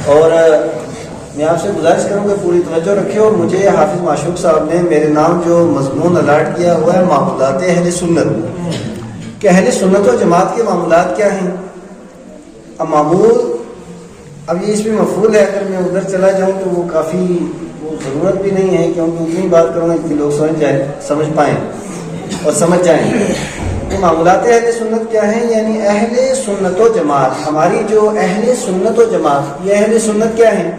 اور میں آپ سے گزارش کروں کہ پوری توجہ رکھیں، اور مجھے حافظ معشوق صاحب نے میرے نام جو مضمون الاٹ کیا ہوا ہے معمولات اہل سنت، کہ اہل سنت و جماعت کے معمولات کیا ہیں۔ اب معمول، اب یہ اس میں مفعول ہے، اگر میں ادھر چلا جاؤں تو وہ کافی ضرورت بھی نہیں ہے، کیونکہ اتنی بات کروں گا کہ لوگ سمجھ پائیں اور سمجھ جائیں۔ تو معمولات اہل سنت کیا ہیں؟ یعنی اہل سنت و جماعت، ہماری جو اہل سنت و جماعت، یہ اہل سنت کیا ہیں؟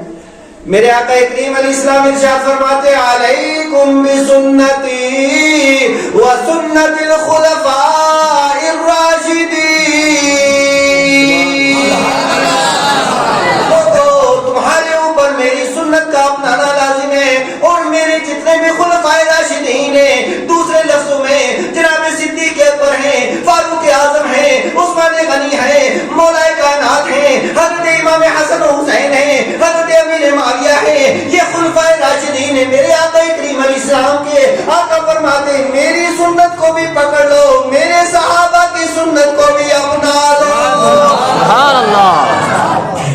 میرے آقا کریم علیہ السلام ارشاد فرماتے علیکم بسنتی و سنت الخلفاء الراشدین، تمہارے اوپر میری سنت کا اپنانا لازم ہے، اور میرے جتنے بھی خلفائے راشدین ہیں، دوسرے لفظوں میں جناب صدیق اکبر ہیں، فاروق اعظم ہیں، عثمان غنی ہیں، مولا کائنات ہیں، حضرت امام حسن و حسین ہیں، حضرت امیر معاویہ ہیں، یہ خلفائے راشدین ہیں۔ میرے آقا کریم علیہ السلام کے آقا فرماتے ہیں میری سنت کو بھی پکڑ لو، میرے صحابہ کی سنت کو بھی اپنا لو۔ سبحان اللہ۔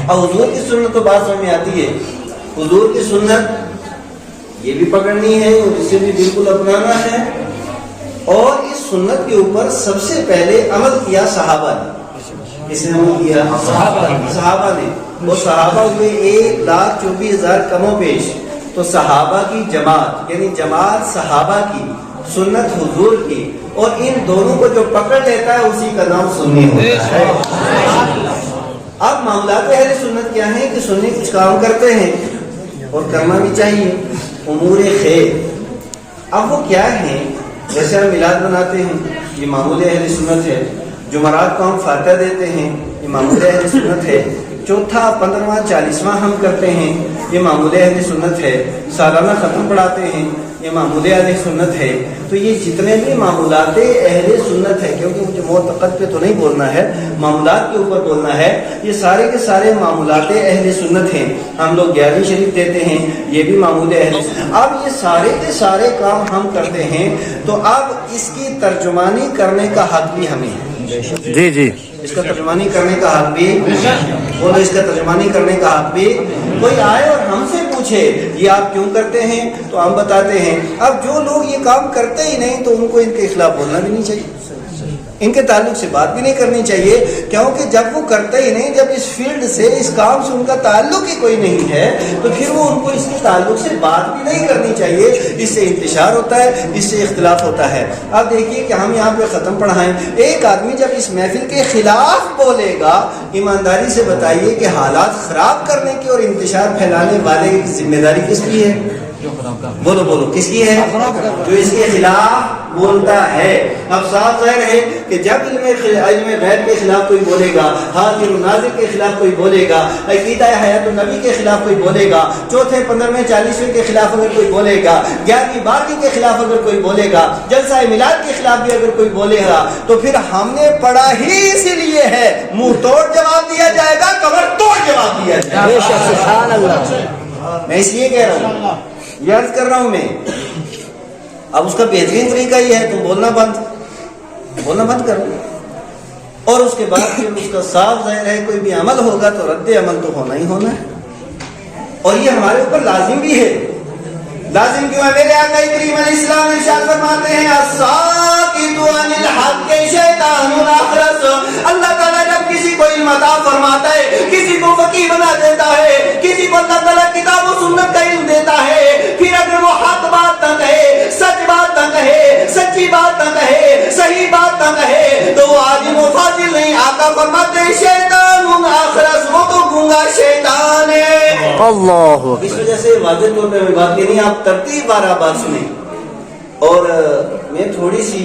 اور حضور کی سنت تو بات سمجھ میں آتی ہے، حضور کی سنت یہ بھی پکڑنی ہے اور اسے بھی بالکل اپنانا ہے، اور اس سنت کے اوپر سب سے پہلے عمل کیا صحابہ نے۔ کس نے عمل کیا؟ صحابہ نے۔ وہ صحابہ ہوئے 1,24,000 کم و بیش، تو صحابہ کی جماعت، یعنی جماعت صحابہ کی، سنت حضور کی، اور ان دونوں کو جو پکڑ لیتا ہے اسی کا نام سنی ہوتا ہے۔ اب معاملات اہل سنت کیا ہیں کہ سنی کچھ کام کرتے ہیں اور کرنا بھی چاہیے، امور خیر۔ اب وہ کیا ہیں؟ جیسے ہم میلاد مناتے ہیں، یہ معمول اہل سنت ہے۔ جمعرات کو ہم فاتحہ دیتے ہیں، یہ معمول اہل سنت ہے۔ چوتھا، 15واں، 40واں ہم کرتے ہیں، یہ معمول اہل سنت ہے۔ سالانہ ختم پڑھاتے ہیں، یہ معمول اہل سنت ہے۔ تو یہ جتنے بھی معمولات اہل سنت ہے، کیونکہ مجھے معتقد پہ تو نہیں بولنا ہے، معمولات کے اوپر بولنا ہے، یہ سارے کے سارے معمولات اہل سنت ہیں۔ ہم لوگ 11ویں شریف دیتے ہیں، یہ بھی معمول اہل سنت۔ اب یہ سارے کے سارے کام ہم کرتے ہیں، تو اب اس کی ترجمانی کرنے کا حق بھی ہمیں ہے۔ جی جی، اس کا ترجمانی کرنے کا حق بھی، بولو اس کا ترجمانی کرنے کا حق بھی۔ کوئی آئے اور ہم سے پوچھے یہ آپ کیوں کرتے ہیں تو ہم بتاتے ہیں۔ اب جو لوگ یہ کام کرتے ہی نہیں تو ان کو ان کے خلاف بولنا بھی نہیں چاہیے، ان کے تعلق سے بات بھی نہیں کرنی چاہیے، کیونکہ جب وہ کرتے ہی نہیں، جب اس فیلڈ سے، اس کام سے ان کا تعلق ہی کوئی نہیں ہے، تو پھر وہ ان کو اس کے تعلق سے بات بھی نہیں کرنی چاہیے۔ اس سے انتشار ہوتا ہے، اس سے اختلاف ہوتا ہے۔ اب دیکھیے کہ ہم یہاں پہ ختم پڑھائیں، ایک آدمی جب اس محفل کے خلاف بولے گا، ایمانداری سے بتائیے کہ حالات خراب کرنے کی اور انتشار پھیلانے والے کی ذمہ داری کس کی ہے؟ بولو بولو، کس کی ہے؟ جو اس کے خلاف بولتا ہے۔ اب صاف ظاہر ہے کہ جب علم غیب کے خلاف کوئی بولے گا، حاضر و ناظر کے خلاف کوئی بولے گا، عقیدہ حیات النبی کے خلاف کوئی بولے گا، چوتھے 15ویں 40ویں کے خلاف اگر کوئی بولے گا، 11ویں 12ویں کے خلاف اگر کوئی بولے گا، جلسہ میلاد کے خلاف بھی اگر کوئی بولے گا، تو پھر ہم نے پڑھا ہی اسی لیے ہے، منہ توڑ جواب دیا جائے گا، کمر توڑ جواب دیا جائے گا۔ سبحان اللہ۔ میں اس لیے کہہ رہا ہوں، یہ عرض کر رہا ہوں میں، اب اس کا بہترین طریقہ یہ ہے تم بولنا بند کرو، اور اس کے بعد پھر اس کا صاف ظاہر ہے کوئی بھی عمل ہوگا تو رد عمل تو ہونا ہی ہونا ہے، اور یہ ہمارے اوپر لازم بھی ہے۔ لازم کیوں ہے؟ میرے آقا کریم علیہ السلام ارشاد فرماتے ہیں الساکت عن الحق شیطان اخرس۔ اللہ تعالیٰ جب کسی کو علم عطا فرماتا ہے، کسی کو فقیہ بنا دیتا ہے، کسی کو اللہ تعالیٰ کتاب و سنت کا علم دیتا ہے، پھر اگر وہ حق بات نہ کہے، سچ بات نہ کہے، سچی بات نہ کہے، صحیح بات نہ کہے، تو وہ عالم و فاضل نہیں۔ آقا فرماتے ہیں شیطان اخرس، وہ تو گونگا شیطان ہے۔ اللہ، اس وجہ سے واضح طور پہ بات نہیں، آپ ترتیب بار بات سنیں۔ اور میں تھوڑی سی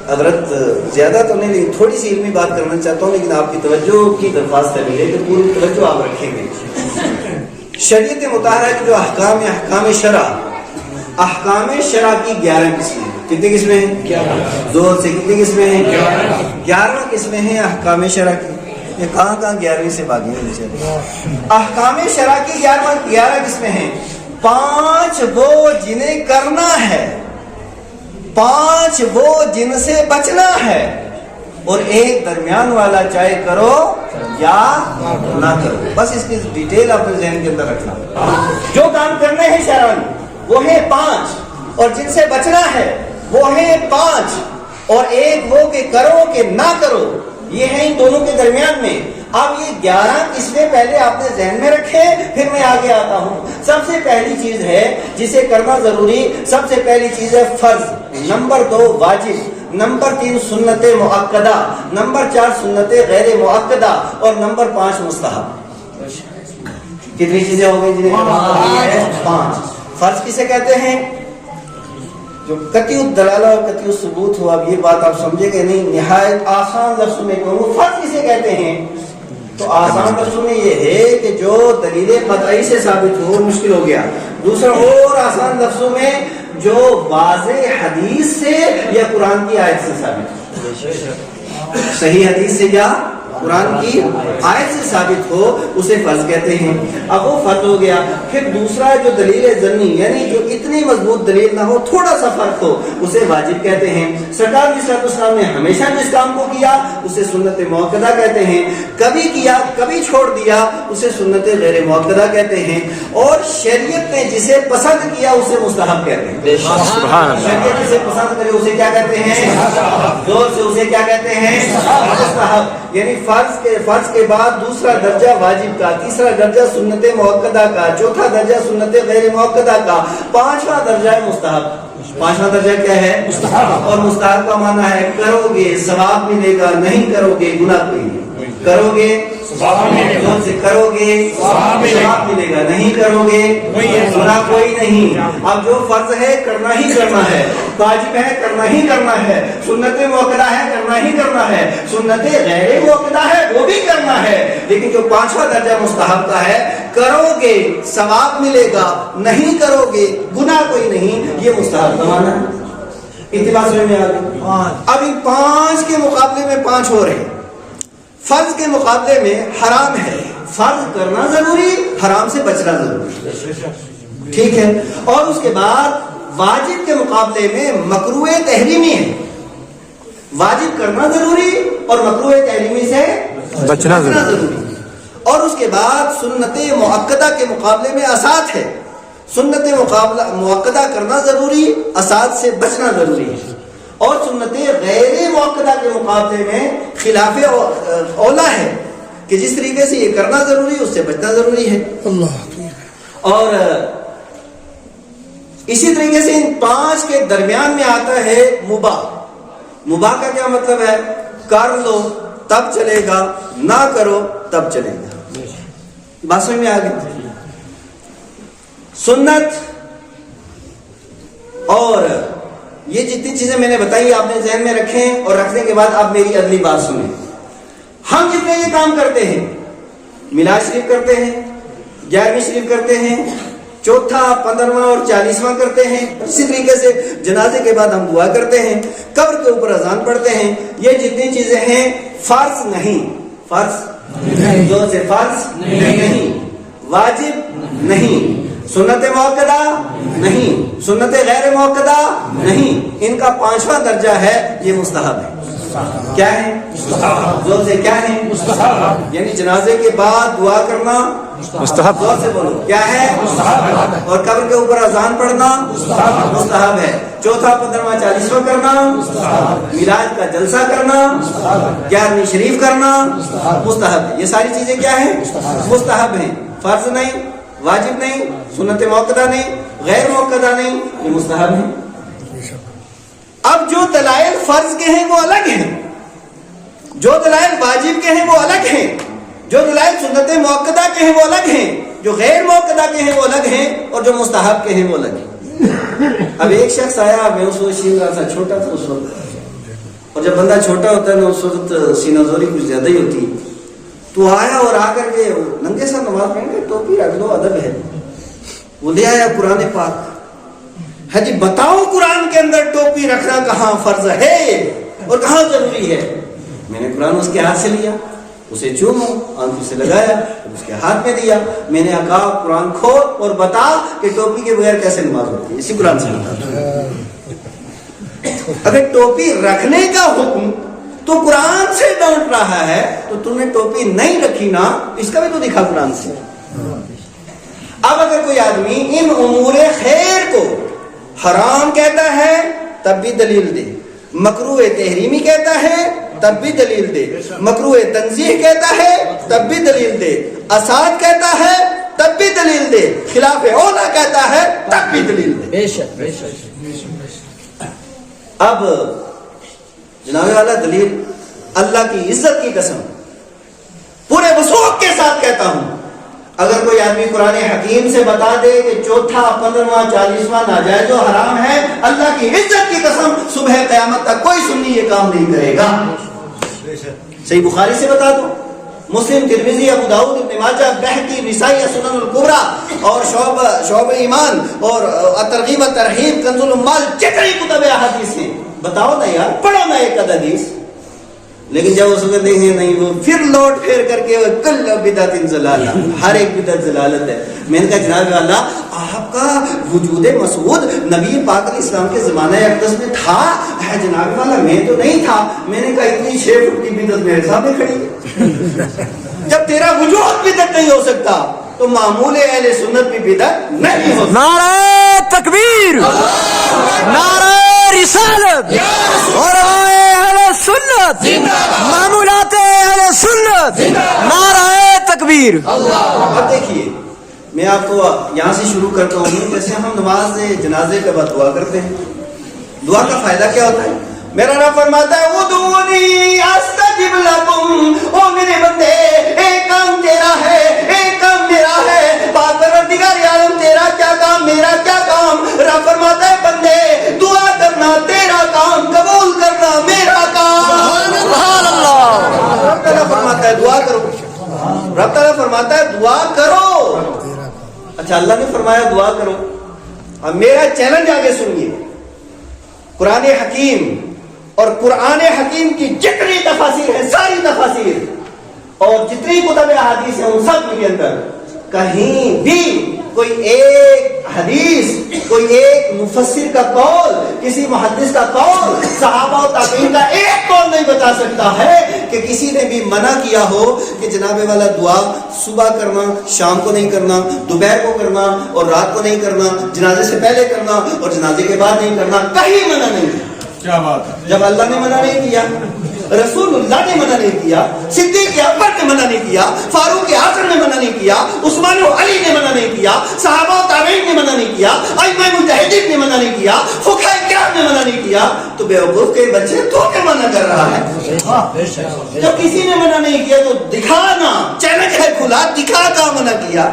حضرت زیادہ تو نہیں لیکن تھوڑی سی علمی بات کرنا چاہتا ہوں، لیکن آپ کی توجہ کی درخواست ہے میرے کہ پوری توجہ آپ رکھیں گے۔ شریعت مطہرہ کی جو احکام شرع کی 11 قسمیں ہیں۔ کتنی قسمیں ہیں؟ 11۔ زور سے کتنی قسمیں ہیں؟ 11 قسمیں ہیں احکام شرع کی۔ یہ کہاں 11ویں سے باقی ہے؟ احکام شرع کی 11 قسمیں ہیں۔ 5 وہ جنہیں کرنا ہے، 5 وہ جن سے بچنا ہے، اور ایک درمیان والا چاہے کرو یا نہ کرو. بس اس کی ڈیٹیل اپنے ذہن کے اندر رکھنا. جو کام کرنے ہیں شرعاً وہ ہیں 5 اور جن سے بچنا ہے وہ ہیں 5 اور ایک وہ کہ کرو کہ نہ کرو یہ ہے ان دونوں کے درمیان میں. اب یہ 11 قسمیں پہلے آپ نے ذہن میں رکھے پھر میں آگے آتا ہوں. سب سے پہلی چیز ہے جسے کرنا ضروری, سب سے پہلی چیز ہے فرض, نمبر 2 واجب, نمبر 3 سنت مؤکدہ, نمبر 4 سنت غیر مؤکدہ اور نمبر 5 مستحب. کتنی چیزیں ہو گئی جنہیں 5. فرض کسے کہتے ہیں؟ جو قطعی الدلالہ اور قطعی الثبوت ہو. اب یہ بات آپ سمجھے گے نہیں, نہایت آسان لفظوں میں کہوں فرض کسے کہتے ہیں تو آسان لفظوں میں یہ ہے کہ جو دلیل قطعی سے ثابت ہو. مشکل ہو گیا. دوسرا اور آسان لفظوں میں جو واضح حدیث سے یا قرآن کی آیت سے ثابت ہو, صحیح حدیث سے یا قرآن کی آیت سے ثابت ہو اسے فرض کہتے ہیں. اب وہ فرض ہو گیا. پھر دوسرا جو دلیل ضمنی یعنی جو اتنی مضبوط دلیل نہ ہو, تھوڑا سا فرق ہو, اسے واجب کہتے ہیں. سرکار علیہ السلام نے ہمیشہ جس کام کو کیا اسے سنت مؤکدہ کہتے ہیں. کبھی کیا کبھی چھوڑ دیا اسے سنت غیر مؤکدہ کہتے ہیں. اور شریعت نے جسے پسند کیا اسے مستحب کہتے ہیں. شریعت جسے پسند کرے اسے کیا کہتے ہیں؟ زور سے اسے کیا کہتے ہیں؟ مستحب. یعنی فرض کے بعد دوسرا درجہ واجب کا, تیسرا درجہ سنت مؤکدہ کا, چوتھا درجہ سنت غیر مؤکدہ کا, 5واں درجہ ہے مستحب. 5واں درجہ کیا ہے؟ مستحب. اور مستحب کا معنی ہے کرو گے ثواب ملے گا, نہیں کرو گے گناہ کوئی نہیں. کرو گے جون سے کرو گے ثواب ملے گا, نہیں کرو گے گناہ کوئی نہیں. اب جو فرض ہے کرنا ہی کرنا ہے, واجب ہے کرنا ہی کرنا ہے, سنت مؤکدہ ہے کرنا ہی کرنا ہے, سنت غیر مؤکدہ ہے وہ بھی کرنا ہے. لیکن جو 5واں درجہ مستحب کا ہے, کرو گے ثواب ملے گا, نہیں کرو گے گناہ کوئی نہیں, یہ مستحب کا معنی ہے. اتباع میں آ گئی. اب ان 5 کے مقابلے میں 5 اور ہیں. فرض کے مقابلے میں حرام ہے. فرض کرنا ضروری, حرام سے بچنا ضروری. ٹھیک ہے. اور اس کے بعد واجب کے مقابلے میں مکروہ تحریمی ہے. واجب کرنا ضروری اور مکروہ تحریمی سے بچنا ضروری. اور اس کے بعد سنت مؤکدہ کے مقابلے میں اسات ہے. سنت مؤکدہ کرنا ضروری, اسات سے بچنا ضروری ہے. اور سنت غیر مؤکدہ کے مقابلے میں خلاف اولا ہے کہ جس طریقے سے یہ کرنا ضروری اس سے بچنا ضروری ہے. اور اسی طریقے سے ان 5 کے درمیان میں آتا ہے مباح. مباح کا کیا مطلب ہے؟ کر لو تب چلے گا, نہ کرو تب چلے گا. بات سمجھ میں آ گئی. سنت اور یہ جتنی چیزیں میں نے بتائی آپ نے ذہن میں رکھیں, اور رکھنے کے بعد آپ میری اگلی بات سنیں. ہم جتنے یہ کام کرتے ہیں, میلاد شریف کرتے ہیں, 11ویں شریف کرتے ہیں, چوتھا 15واں اور 40واں کرتے ہیں, اسی طریقے سے جنازے کے بعد ہم دعا کرتے ہیں, قبر کے اوپر اذان پڑھتے ہیں, یہ جتنی چیزیں ہیں فرض نہیں. فرض جو سے فرض نہیں, واجب نہیں, سنت مؤکدہ نہیں, سنت غیر مؤکدہ نہیں. ان کا 5واں درجہ ہے یہ مستحب ہے. کیا ہے؟ زور سے کیا ہے؟ مستحب. یعنی جنازے کے بعد دعا کرنا مستحب. زور سے بولو کیا ہے؟ مستحب. اور قبر کے اوپر اذان پڑھنا مستحب ہے. چوتھا 15واں 40واں کرنا مستحب. میلاد کا جلسہ کرنا, 11ویں شریف کرنا مستحب ہے. یہ ساری چیزیں کیا ہیں؟ مستحب ہیں. فرض نہیں, واجب نہیں, سنت مؤکدہ نہیں, غیر مؤکدہ نہیں, یہ مستحب ہے. اب جو دلائل فرض کے ہیں وہ الگ ہیں, جو دلائل واجب کے ہیں وہ الگ ہیں, جو دلائل سنت مؤکدہ کے ہیں وہ الگ ہیں, جو غیر مؤکدہ کے ہیں وہ الگ ہیں, اور جو مستحب کے ہیں وہ الگ ہیں. اب ایک شخص آیا, میں اس وقت شین تھا, چھوٹا تھا اس وقت, اور جب بندہ چھوٹا ہوتا ہے نا اس وقت سینہ زوری کچھ زیادہ ہی ہوتی. تو آیا اور آ کر کے ننگے سا نماز پڑھیں گے, ٹوپی رکھ دو, ادب ہے. وہ لے آیا قرآن پاک. ہے جی بتاؤ قرآن کے اندر ٹوپی رکھنا کہاں فرض ہے اور کہاں ضروری ہے؟ میں نے قرآن اس کے ہاتھ سے لیا, اسے چوما, آنکھوں سے لگایا, اس کے ہاتھ میں دیا. میں نے کہا قرآن کھول اور بتا کہ ٹوپی کے بغیر کیسے نماز ہوتی ہے. اسی قرآن سے بتا. اگر ٹوپی رکھنے کا حکم تو قرآن سے ڈانٹ رہا ہے تو تم نے ٹوپی نہیں رکھی نا، اس کا بھی تو دکھا قرآن سے۔ اب اگر کوئی آدمی ان امور خیر کو حرام کہتا ہے تب بھی دلیل دے، مکروہ تحریمی کہتا ہے تب بھی دلیل دے، مکروہ تنزیہ کہتا ہے تب بھی دلیل دے، اساد کہتا ہے تب بھی دلیل دے، خلاف اولا کہتا ہے تب بھی دلیل دے۔ بے شک بے شک۔ اب جناب والا دلیل، اللہ کی عزت کی قسم پورے وثوق کے ساتھ کہتا ہوں، اگر کوئی آدمی قرآن حکیم سے بتا دے کہ چوتھا 15واں 40واں ناجائز و حرام ہے، اللہ کی عزت کی قسم صبح قیامت تک کوئی سنی یہ کام نہیں کرے گا۔ صحیح بخاری سے بتا دو، مسلم، ترمذی، ابو داؤد، ابن ماجہ، بہقی، نسائی، سنن الکبریٰ اور شعب ایمان اور ترغیب و ترہیب، کنز العمال، جتنی کتب احادیث ہیں بتاؤ نا یار، پڑھو نا ایک حدیث۔ لیکن جب اس وقت نہیں وہ پھر لوٹ پھیر کر کے کل بدعت ضلالہ، ہر ایک بدعت ضلالت ہے۔ میں نے کہا جناب اللہ آپ کا وجود مسعود نبی پاک علیہ السلام کے زمانہ اقدس میں تھا ہے جناب والا، میں تو نہیں تھا۔ میں نے کہا اتنی 6 فٹ کی بدعت میرے سامنے کھڑی ہے، جب تیرا وجود بدعت نہیں ہو سکتا تو معمول اہل سنت بھی بدعت نہیں ہو سکتا۔ نعرہ تکبیر، نعرہ رسالت، علماء اہل سنت، معمولات اہل سنت، نعرہ تکبیر۔ اب دیکھیے میں آپ کو یہاں سے شروع کرتا ہوں، جیسے ہم نماز جنازے کے بعد دعا کرتے ہیں، دعا کا فائدہ کیا ہوتا ہے؟ میرا رب فرماتا ہے ادعونی استجب لکم، او میرے بندے ایک کام تیرا ہے، ایک کام میرا ہے، پاک پروردگار عالم تیرا کیا کام میرا کیا کام؟ رب فرماتا ہے بندے دعا کرنا تیرا کام، قبول کرنا میرا کام۔ سبحان اللہ۔ رب تعالیٰ فرماتا ہے دعا کرو، رب تعالیٰ فرماتا ہے دعا کرو۔ اچھا اللہ نے فرمایا دعا کرو، اب میرا چیلنج آگے سنیے، قرآن حکیم اور قرآن حکیم کی جتنی تفاسیر ہیں، ساری تفاسیر اور جتنی کتب احادیث ہیں ان سب کے اندر کہیں بھی کوئی ایک حدیث، کوئی ایک مفسر کا قول، کسی محدث کا قول، صحابہ و تابعین کا ایک قول نہیں بتا سکتا ہے کہ کسی نے بھی منع کیا ہو کہ جناب والا دعا صبح کرنا، شام کو نہیں کرنا، دوپہر کو کرنا اور رات کو نہیں کرنا، جنازے سے پہلے کرنا اور جنازے کے بعد نہیں کرنا، کہیں منع نہیں کیا۔ کیا بات ہے؟ جب اللہ نے منع نہیں کیا، رسول اللہ نے منع نہیں کیا، صدیق اکبر نے منع نہیں کیا، فاروق اعظم نے منع نہیں کیا، عثمان و علی نے منع نہیں کیا، صحابہ و تابعین نے منع نہیں کیا، ائمہ مجتہدین نے منع نہیں کیا، فقہاء کرام نے منع نہیں کیا، تو بیوقوف کے بچے تو کیا منع کر رہا ہے؟ جب کسی نے منع نہیں کیا تو دکھانا، چیلنج ہے کھلا، دکھا کا منع کیا۔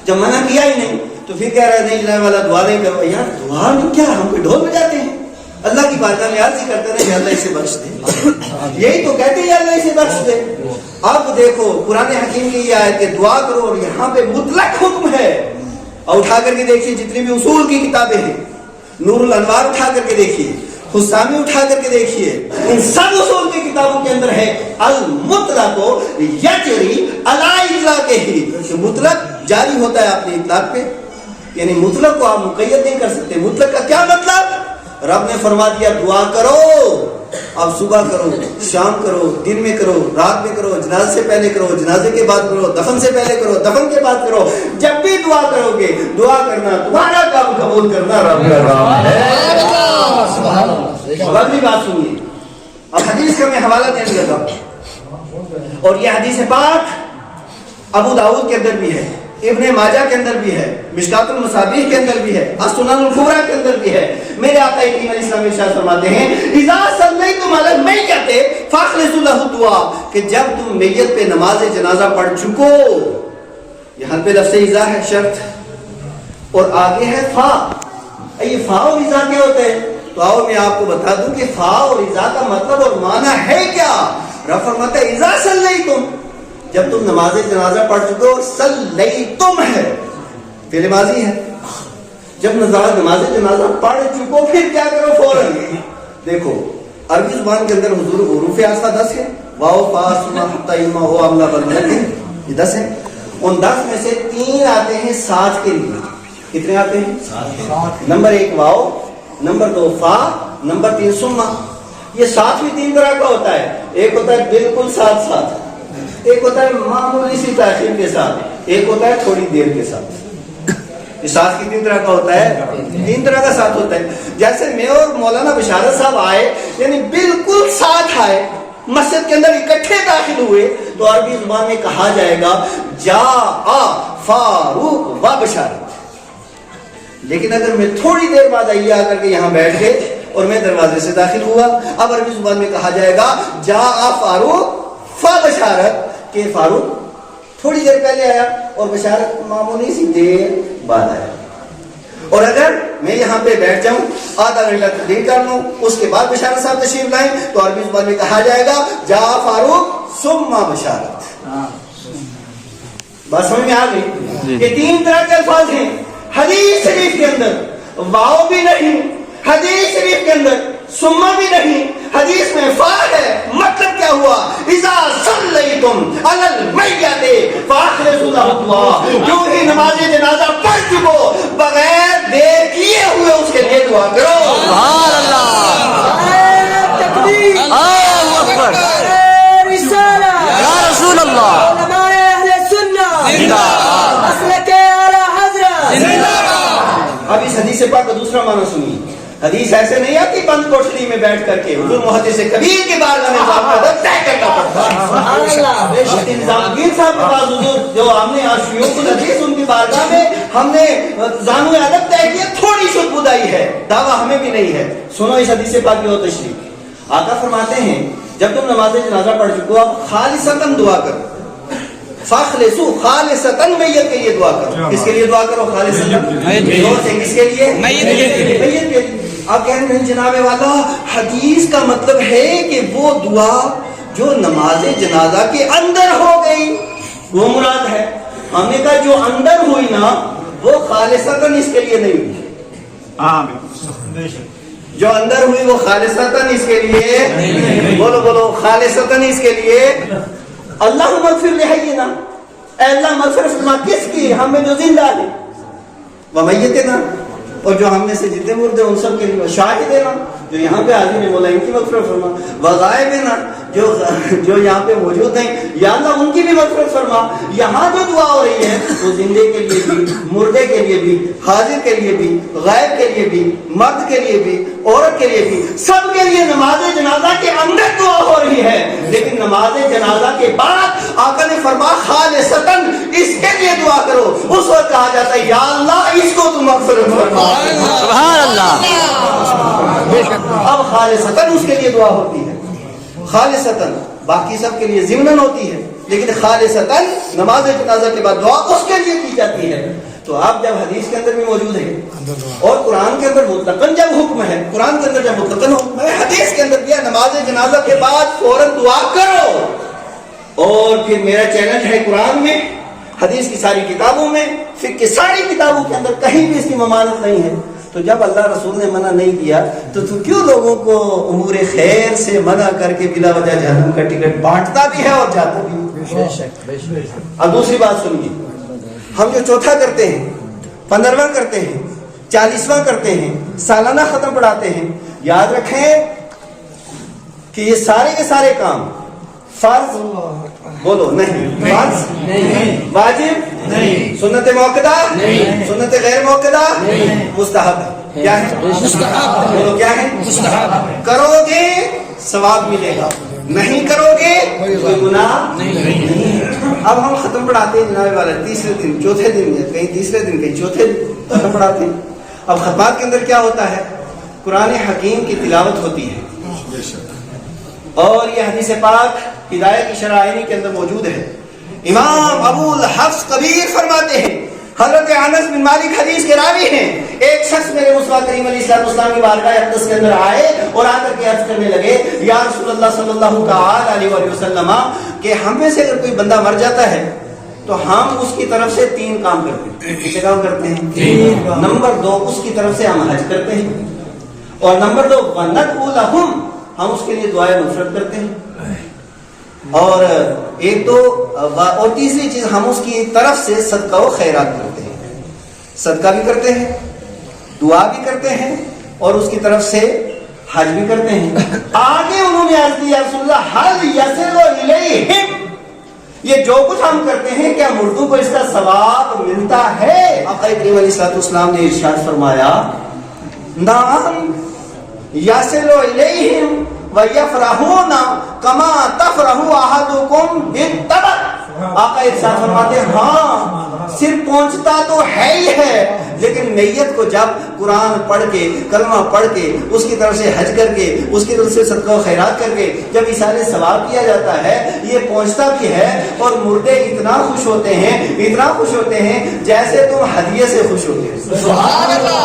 جب منع کیا ہی نہیں تو پھر کہہ رہے نہیں جناب والا دعا نہیں کرو۔ یار دعا نہیں کیا، ہم کوئی ڈھول بجاتے ہیں؟ اللہ کی بارگاہ میں عرض کرتے ہیں کہ اللہ اسے بخش دے، یہی تو کہتے ہیں اللہ اسے بخش دے۔ اب دیکھو قرآن حکیم کی یہ آیت کہ دعا کرو، اور یہاں پہ مطلق حکم ہے، اور اٹھا کر کے دیکھیے جتنی بھی اصول کی کتابیں ہیں، نور الانوار اٹھا کر کے دیکھیے، حسامی اٹھا کر کے دیکھیے، ان سب اصول کی کتابوں کے اندر ہے المطلق یجری علی اطلاقہ، کہ مطلق جاری ہوتا ہے اپنے اطلاق پہ، یعنی مطلق کو آپ مقید نہیں کر سکتے۔ مطلق کا کیا مطلب؟ رب نے فرما دیا دعا کرو، اب صبح کرو، شام کرو، دن میں کرو، رات میں کرو، جنازے سے پہلے کرو، جنازے کے بعد کرو، دفن سے پہلے کرو، دفن کے بعد کرو، جب بھی دعا کرو گے دعا کرنا تمہارا کام، قبول کرنا رب کا کام ہے۔ اب اگلی بات سنیے، اب حدیث کا میں حوالہ دے دیا تھا، اور یہ حدیث پاک ابو داؤد کے اندر بھی ہے، ابن ماجہ کے اندر بھی ہے، مشکات المصابیح کے اندر بھی ہے، السنن الکبریٰ کے اندر بھی ہے۔ میرے آقا کریم علیہ السلام ارشاد فرماتے ہیں اذا صلیتم علی المیت فاخلصوا له الدعاء، کہ جب تم میت پہ نماز جنازہ پڑھ چکو، یہاں پہ لفظ اذا ہے شرط، اور آگے ہے فا۔ یہ فا اور اذا کیا ہوتا ہے؟ تو آؤ میں آپ کو بتا دوں کہ فا اور اذا کا مطلب اور معنی ہے کیا۔ رب فرماتا ہے اذا صلیتم، جب تم نماز جنازہ پڑھ چکو، صلیتم ہے فعل ماضی ہے، جب نماز جنازہ پڑھ چکو پھر کیا کرو فوراً؟ دیکھو عربی زبان کے اندر حضور حروف آسا 10 ہے، واو فا سما حتا یما ہو املا بلد ہے، یہ 10 ہے۔ ان 10 میں سے 3 آتے ہیں ساتھ کے لیے۔ کتنے آتے ہیں؟ نمبر 1 واو، نمبر 2 فا، نمبر 3 سما۔ یہ ساتھ بھی تین طرح کا ہوتا ہے. ایک ہوتا ہے بالکل ساتھ ساتھ, ایک ہوتا ہے معمولی سی تاخیر کے ساتھ, ایک ہوتا ہے تھوڑی دیر کے ساتھ. یہ ساتھ کی تین طرح کا ہوتا ہے, تین طرح کا ساتھ ہوتا ہے. جیسے میں اور مولانا بشارت صاحب آئے, یعنی بالکل ساتھ آئے, مسجد کے اندر اکٹھے داخل ہوئے, تو عربی زبان میں کہا جائے گا جاء فاروق و بشارت. لیکن اگر میں تھوڑی دیر بعد آئیے آ کر کے یہاں بیٹھ گئے اور میں دروازے سے داخل ہوا, اب عربی زبان میں کہا جائے گا جاء فاروق و بشارت, کہ فاروق تھوڑی دیر پہلے آیا اور بشارت معمولی سی دیر بعد آیا. اور اگر میں یہاں پہ بیٹھ جاؤں, آدھا گھنٹہ تقریر کر لوں, اس کے بعد بشارت صاحب تشریف لائیں, تو عربی زبان میں کہا جائے گا جاء فاروق ثم بشارت. بات سمجھ میں آ گئی؟ یہ تین طرح کے الفاظ ہیں حدیث شریف کے اندر. واو بھی نہیں حدیث شریف کے اندر, ثم بھی نہیں. حدیث میں فا ہے, مطلب کیا ہوا؟ اذا صلیتم علی المیت فاخلصوا لہ الدعاء, جو ہی نماز جنازہ پڑھ چکو بغیر دیر کیے ہوئے اس کے لیے دعا کرو. سبحان اللہ, تکبیر, اللہ اکبر, رسالہ, یا رسول اللہ, علماء اہل سنہ, مسلک اعلی حضرت. اب اس حدیث پاک کا دوسرا معنی سنیے. حدیث ایسے نہیں آتی بند کوٹھلی میں بیٹھ کر کے حضور محدث کبیر کے بارگاہ میں نظام کا ادب طے کرنا پڑتا ہے. سبحان اللہ, بے شک. نظام الدین صاحب کے پاس حضور جو ہم نے شیوخ الحدیث ان کی بارگاہ میں ہم نے زانو ادب طے کیا, تھوڑی سی بدائی ہے, دعویٰ ہمیں بھی نہیں ہے. سنو اس حدیث پاک کی اور تشریح. آقا فرماتے ہیں جب تم نماز جنازہ پڑھ چکو اب خالصتاً دعا کرو. فاخلصوا خالصتاً میت کے لیے دعا کرو. کس کے لیے دعا کرو؟ خالصتاً. کس کے لیے؟ میت کے لیے. آپ کہہ رہے ہیں جناب والا حدیث کا مطلب ہے کہ وہ دعا جو نماز جنازہ کے اندر ہو گئی وہ مراد ہے. ہم نے کہا جو اندر ہوئی نا وہ خالصتاً اس کے لیے نہیں ہوئی. جو اندر ہوئی وہ خالصتاً اس کے لیے, بولو بولو, خالصتاً اس کے لیے. اللہ مغفر لحینا, اے اللہ مغفرت فرما کس کی؟ ہمیں جو زندہ ہے, ومیتنا, اور جو ہم میں سے جتنے مردے ان سب کے لیے, شاہدنا, جو یہاں پہ حاضر ہیں مولا ان کی مغفرت فرما, وغائبنا, جو یہاں پہ موجود ہیں یا اللہ ان کی بھی مغفرت فرما. یہاں جو دعا ہو رہی ہے وہ زندے کے لیے بھی, مردے کے لیے بھی, حاضر کے لیے بھی, غائب کے لیے بھی, مرد کے لیے بھی, عورت کے لیے بھی, سب کے لیے نماز جنازہ کے اندر دعا ہو رہی ہے. لیکن نماز جنازہ کے بعد آقا نے فرمایا خالصتاً اس کے لیے دعا کرو. اس وقت کہا جاتا ہے یا اللہ اس کو تم مغفرت فرما. سبحان اللہ, اب خالصتاً اس کے لیے دعا ہوتی ہے. خالصتاً باقی سب کے لیے ضمناً ہوتی ہے, لیکن خالصتاً نماز جنازہ کے بعد دعا اس کے لیے کی جاتی ہے. تو آپ جب حدیث کے اندر بھی موجود ہے اور قرآن کے اندر مطلقاً جب حکم ہے, قرآن کے اندر جب مطلقاً حکم ہے, حدیث کے اندر بھی نماز جنازہ کے بعد فوراً دعا کرو. اور پھر میرا چیلنج ہے قرآن میں, حدیث کی ساری کتابوں میں, فقہ کی ساری کتابوں کے اندر کہیں بھی اس کی ممانعت نہیں ہے. تو جب اللہ رسول نے منع نہیں کیا تو کیوں لوگوں کو امور خیر سے منع کر کے بلا وجہ جہنم کا ٹکٹ بانٹتا بھی ہے اور جاتا بھی ہے. اب دوسری بات سنیے, ہم جو چوتھا کرتے ہیں, 15واں کرتے ہیں, 40واں کرتے ہیں, سالانہ ختم پڑھاتے ہیں, یاد رکھیں کہ یہ سارے کے سارے کام فرض, بولو نہیں, فرض نہیں, واجب نہیں, سنت موقدہ نہیں, سنت غیر موقدہ نہیں, مستحب ہے. کیا ہے؟ مستحب. بولو کیا ہے؟ مستحب. کرو گے ثواب ملے گا, نہیں کرو گے کوئی گناہ نہیں. اب ہم ختم پڑھاتے ہیں جناب والا تیسرے دن, چوتھے دن, کہیں تیسرے دن, کہیں چوتھے دن ختم پڑھاتے ہیں. اب ختمات کے اندر کیا ہوتا ہے؟ قرآن حکیم کی تلاوت ہوتی ہے, اور یہ حدیث پاک ہدایت کی شرح عینی کے اندر موجود ہے. امام ابو الحفظ کبیر فرماتے ہیں, حضرت انس بن مالک حدیث کے راوی ہیں, ایک شخص میرے مصطفیٰ کریم علیہ السلام کی بارگاہ اقدس کے اندر آئے اور آ کر کے عرض کرنے لگے یا رسول اللہ صلی اللہ تعالی علیہ وسلم کہ ہم میں سے اگر کوئی بندہ مر جاتا ہے تو ہم اس کی طرف سے 3 کام کرتے ہیں. کتنے کام کرتے ہیں؟ نمبر 2, اس کی طرف سے ہم حج کرتے ہیں, اور نمبر 2 وندعو لہم, ہم اس کے لیے دعائیں مغفرت کرتے ہیں, اور ایک تو اور تیسری چیز ہم اس کی طرف سے صدقہ و خیرات کرتے ہیں. صدقہ بھی کرتے ہیں, دعا بھی کرتے ہیں, اور اس کی طرف سے حج بھی کرتے ہیں. آگے انہوں نے عرض کی یا رسول اللہ حل یصل الیہم، یہ جو کچھ ہم کرتے ہیں کیا مردوں کو اس کا ثواب ملتا ہے؟ آقا کریم علیہ الصلوۃ والسلام نے ارشاد فرمایا نعم یصل الیہم ویفرحون کما تفرح احدکم بالتبر. آقا ارشاد فرماتے ہیں ہاں صرف پہنچتا تو ہے ہی ہے، لیکن میت کو جب قرآن پڑھ کے کلمہ پڑھ کے اس کی طرف سے حج کر کے اس کی طرف سے صدقہ و خیرات کر کے جب اِیصال ثواب کیا جاتا ہے یہ پہنچتا بھی ہے، اور مردے اتنا خوش ہوتے ہیں اتنا خوش ہوتے ہیں جیسے تم ہدیے سے خوش ہوتے ہو، سبحان اللہ،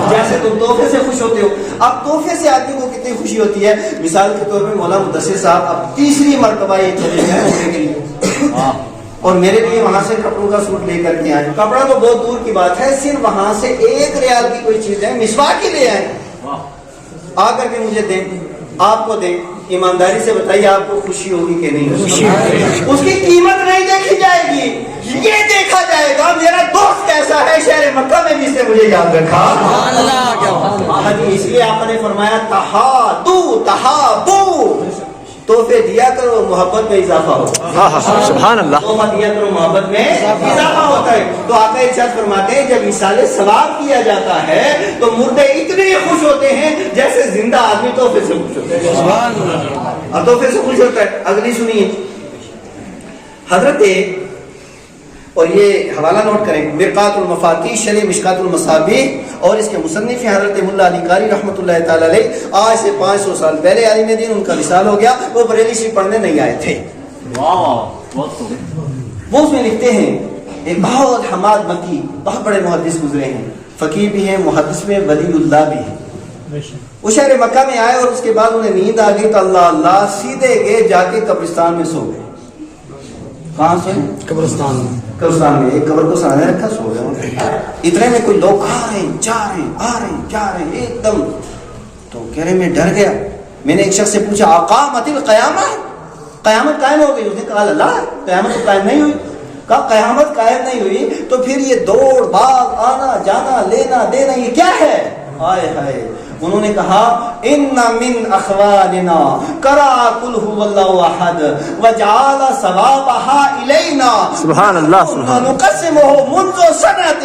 جیسے تم تحفے سے خوش ہوتے ہو. اب تحفے سے آدمی کو کتنی خوشی ہوتی ہے. مثال کے طور پہ مولانا مدثر صاحب اب تیسری مرتبہ یہ چلے گئے عمرے کے لیے، اور میرے لیے وہاں سے کپڑوں کا سوٹ لے کر کے آئے. کپڑا تو بہت دور کی بات ہے، صرف وہاں سے 1 ریال کی کوئی چیز ہے، مسواک ہی لے آئے، آ کر کے مجھے دیں، آپ کو دیں. ایمانداری سے بتائیے آپ کو خوشی ہوگی کہ نہیں ہوگی؟ اس کی قیمت نہیں دیکھی جائے گی، یہ دیکھا جائے گا میرا دوست کیسا ہے. شہر مکہ میں بھی اس نے مجھے یاد رکھا. اس لیے آپ نے فرمایا تہادو تہابو، تحفے دیا کرو محبت میں اضافہ ہو. سبحان اللہ. تحفہ دیا کرو محبت میں اضافہ ہوتا ہے. تو آقا ارشاد فرماتے ہیں جب ایصال ثواب کیا جاتا ہے تو مردے اتنے خوش ہوتے ہیں جیسے زندہ آدمی تحفے سے خوش ہوتا ہے. سبحان اللہ. اور تحفے سے خوش ہوتا ہے. اگلی سنیے حضرت، اور یہ حوالہ نوٹ کریں، مرقات المفاتیح شرح مشکات المصابیح، اور اس کے مصنف حضرت ملا علی قاری رحمۃ اللہ تعالی علیہ. آج سے 500 سال پہلے عالم دین، ان کا وصال ہو گیا، وہ بریلی شریف پڑھنے نہیں آئے تھے. وہ اس میں لکھتے ہیں ایک بہت حماد مکی بہت بڑے محدث گزرے ہیں، فقیر بھی ہیں، محدث میں ولی اللہ بھی ہیں. وہ شہر مکہ میں آئے اور اس کے بعد انہیں نیند آ گئی تو اللہ اللہ سیدھے گئے جا کے قبرستان میں سو گئے. کہاں سے؟ قبرستان میں. قبرستان میں ایک قبر کو سامنے رکھا، سو گئے. اتنے میں کوئی لوگ آ رہے ہیں جا رہے ہیں، آ رہے ہیں جا رہے ہیں ایک دم. تو کہہ رہے میں ڈر گیا. میں نے ایک شخص سے پوچھا اقامت القیامہ، قیامت قائم ہو گئی؟ اس نے کہا اللہ قیامت تو قائم نہیں ہوئی. کہا قیامت قائم نہیں ہوئی تو پھر یہ دوڑ بھاگ آنا جانا لینا دینا یہ کیا ہے؟ ہائے ہائے. انہوں نے کہا ان من اخواننا قرأ قل هو الله احد وجعل ثوابها الینا. سبحان اللہ. سبحان اللہ. نقسمه منذ سنة،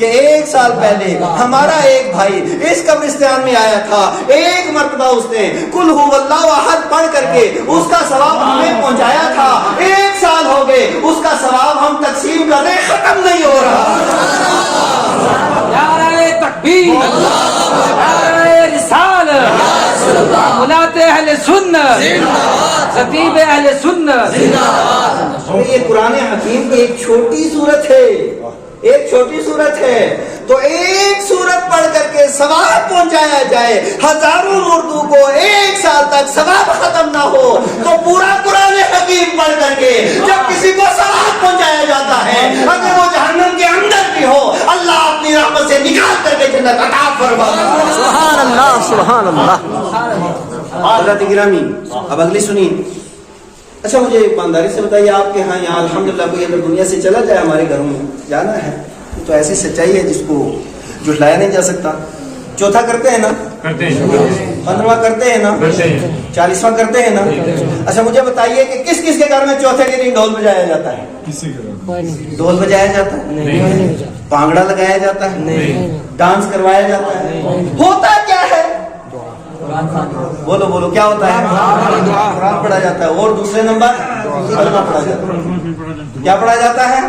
کہ 1 سال پہلے ہمارا ایک بھائی اس قبرستان میں آیا تھا، ایک مرتبہ اس نے قل هو الله احد پڑھ کر کے اس کا ثواب ہمیں پہنچایا تھا. 1 سال ہو گئے اس کا ثواب ہم تقسیم کر رہے، ختم نہیں ہو رہا. نعرہ تکبیر، نعرہ رسالت، ملات اہل سنت، خطیب اہل سنت. یہ قرآن حکیم کی ایک چھوٹی صورت ہے، ایک چھوٹی صورت ہے. تو ایک صورت پڑھ کر کے ثواب پہنچایا جائے، ہزاروں مردوں کو 1 سال تک ثواب ختم نہ ہو، تو پورا قرآن حکیم پڑھ کر کے جب کسی کو ثواب پہنچایا جاتا ہے، اگر وہ جہنم کے اندر بھی ہو اللہ اپنی رحمت سے نکال کر کے جنت عطا فرماتا ہے. سبحان اللہ. سبحان اللہ. حضرت گرامی اب اگلی سنیے. اچھا مجھے ایمانداری سے بتائیے آپ کے ہاں یہاں الحمدللہ کوئی اگر دنیا سے چلا جائے، ہمارے گھروں میں جانا ہے تو ایسی سچائی ہے جس کو جھٹلایا نہیں جا سکتا. چوتھا کرتے ہیں نا، 15واں کرتے ہیں نا، 40واں کرتے ہیں نا. اچھا مجھے بتائیے کہ کس کس کے گھر میں چوتھے کے دن ڈھول بجایا جاتا ہے؟ ڈھول بجایا جاتا ہے، پانگڑا لگایا جاتا ہے، ڈانس کروایا جاتا ہے. ہوتا کیا ہے؟ بولو بولو کیا ہوتا ہے؟ قرآن پڑھا جاتا ہے، اور دوسرے نمبر کلمہ پڑھا جاتا ہے. کیا پڑھا جاتا ہے؟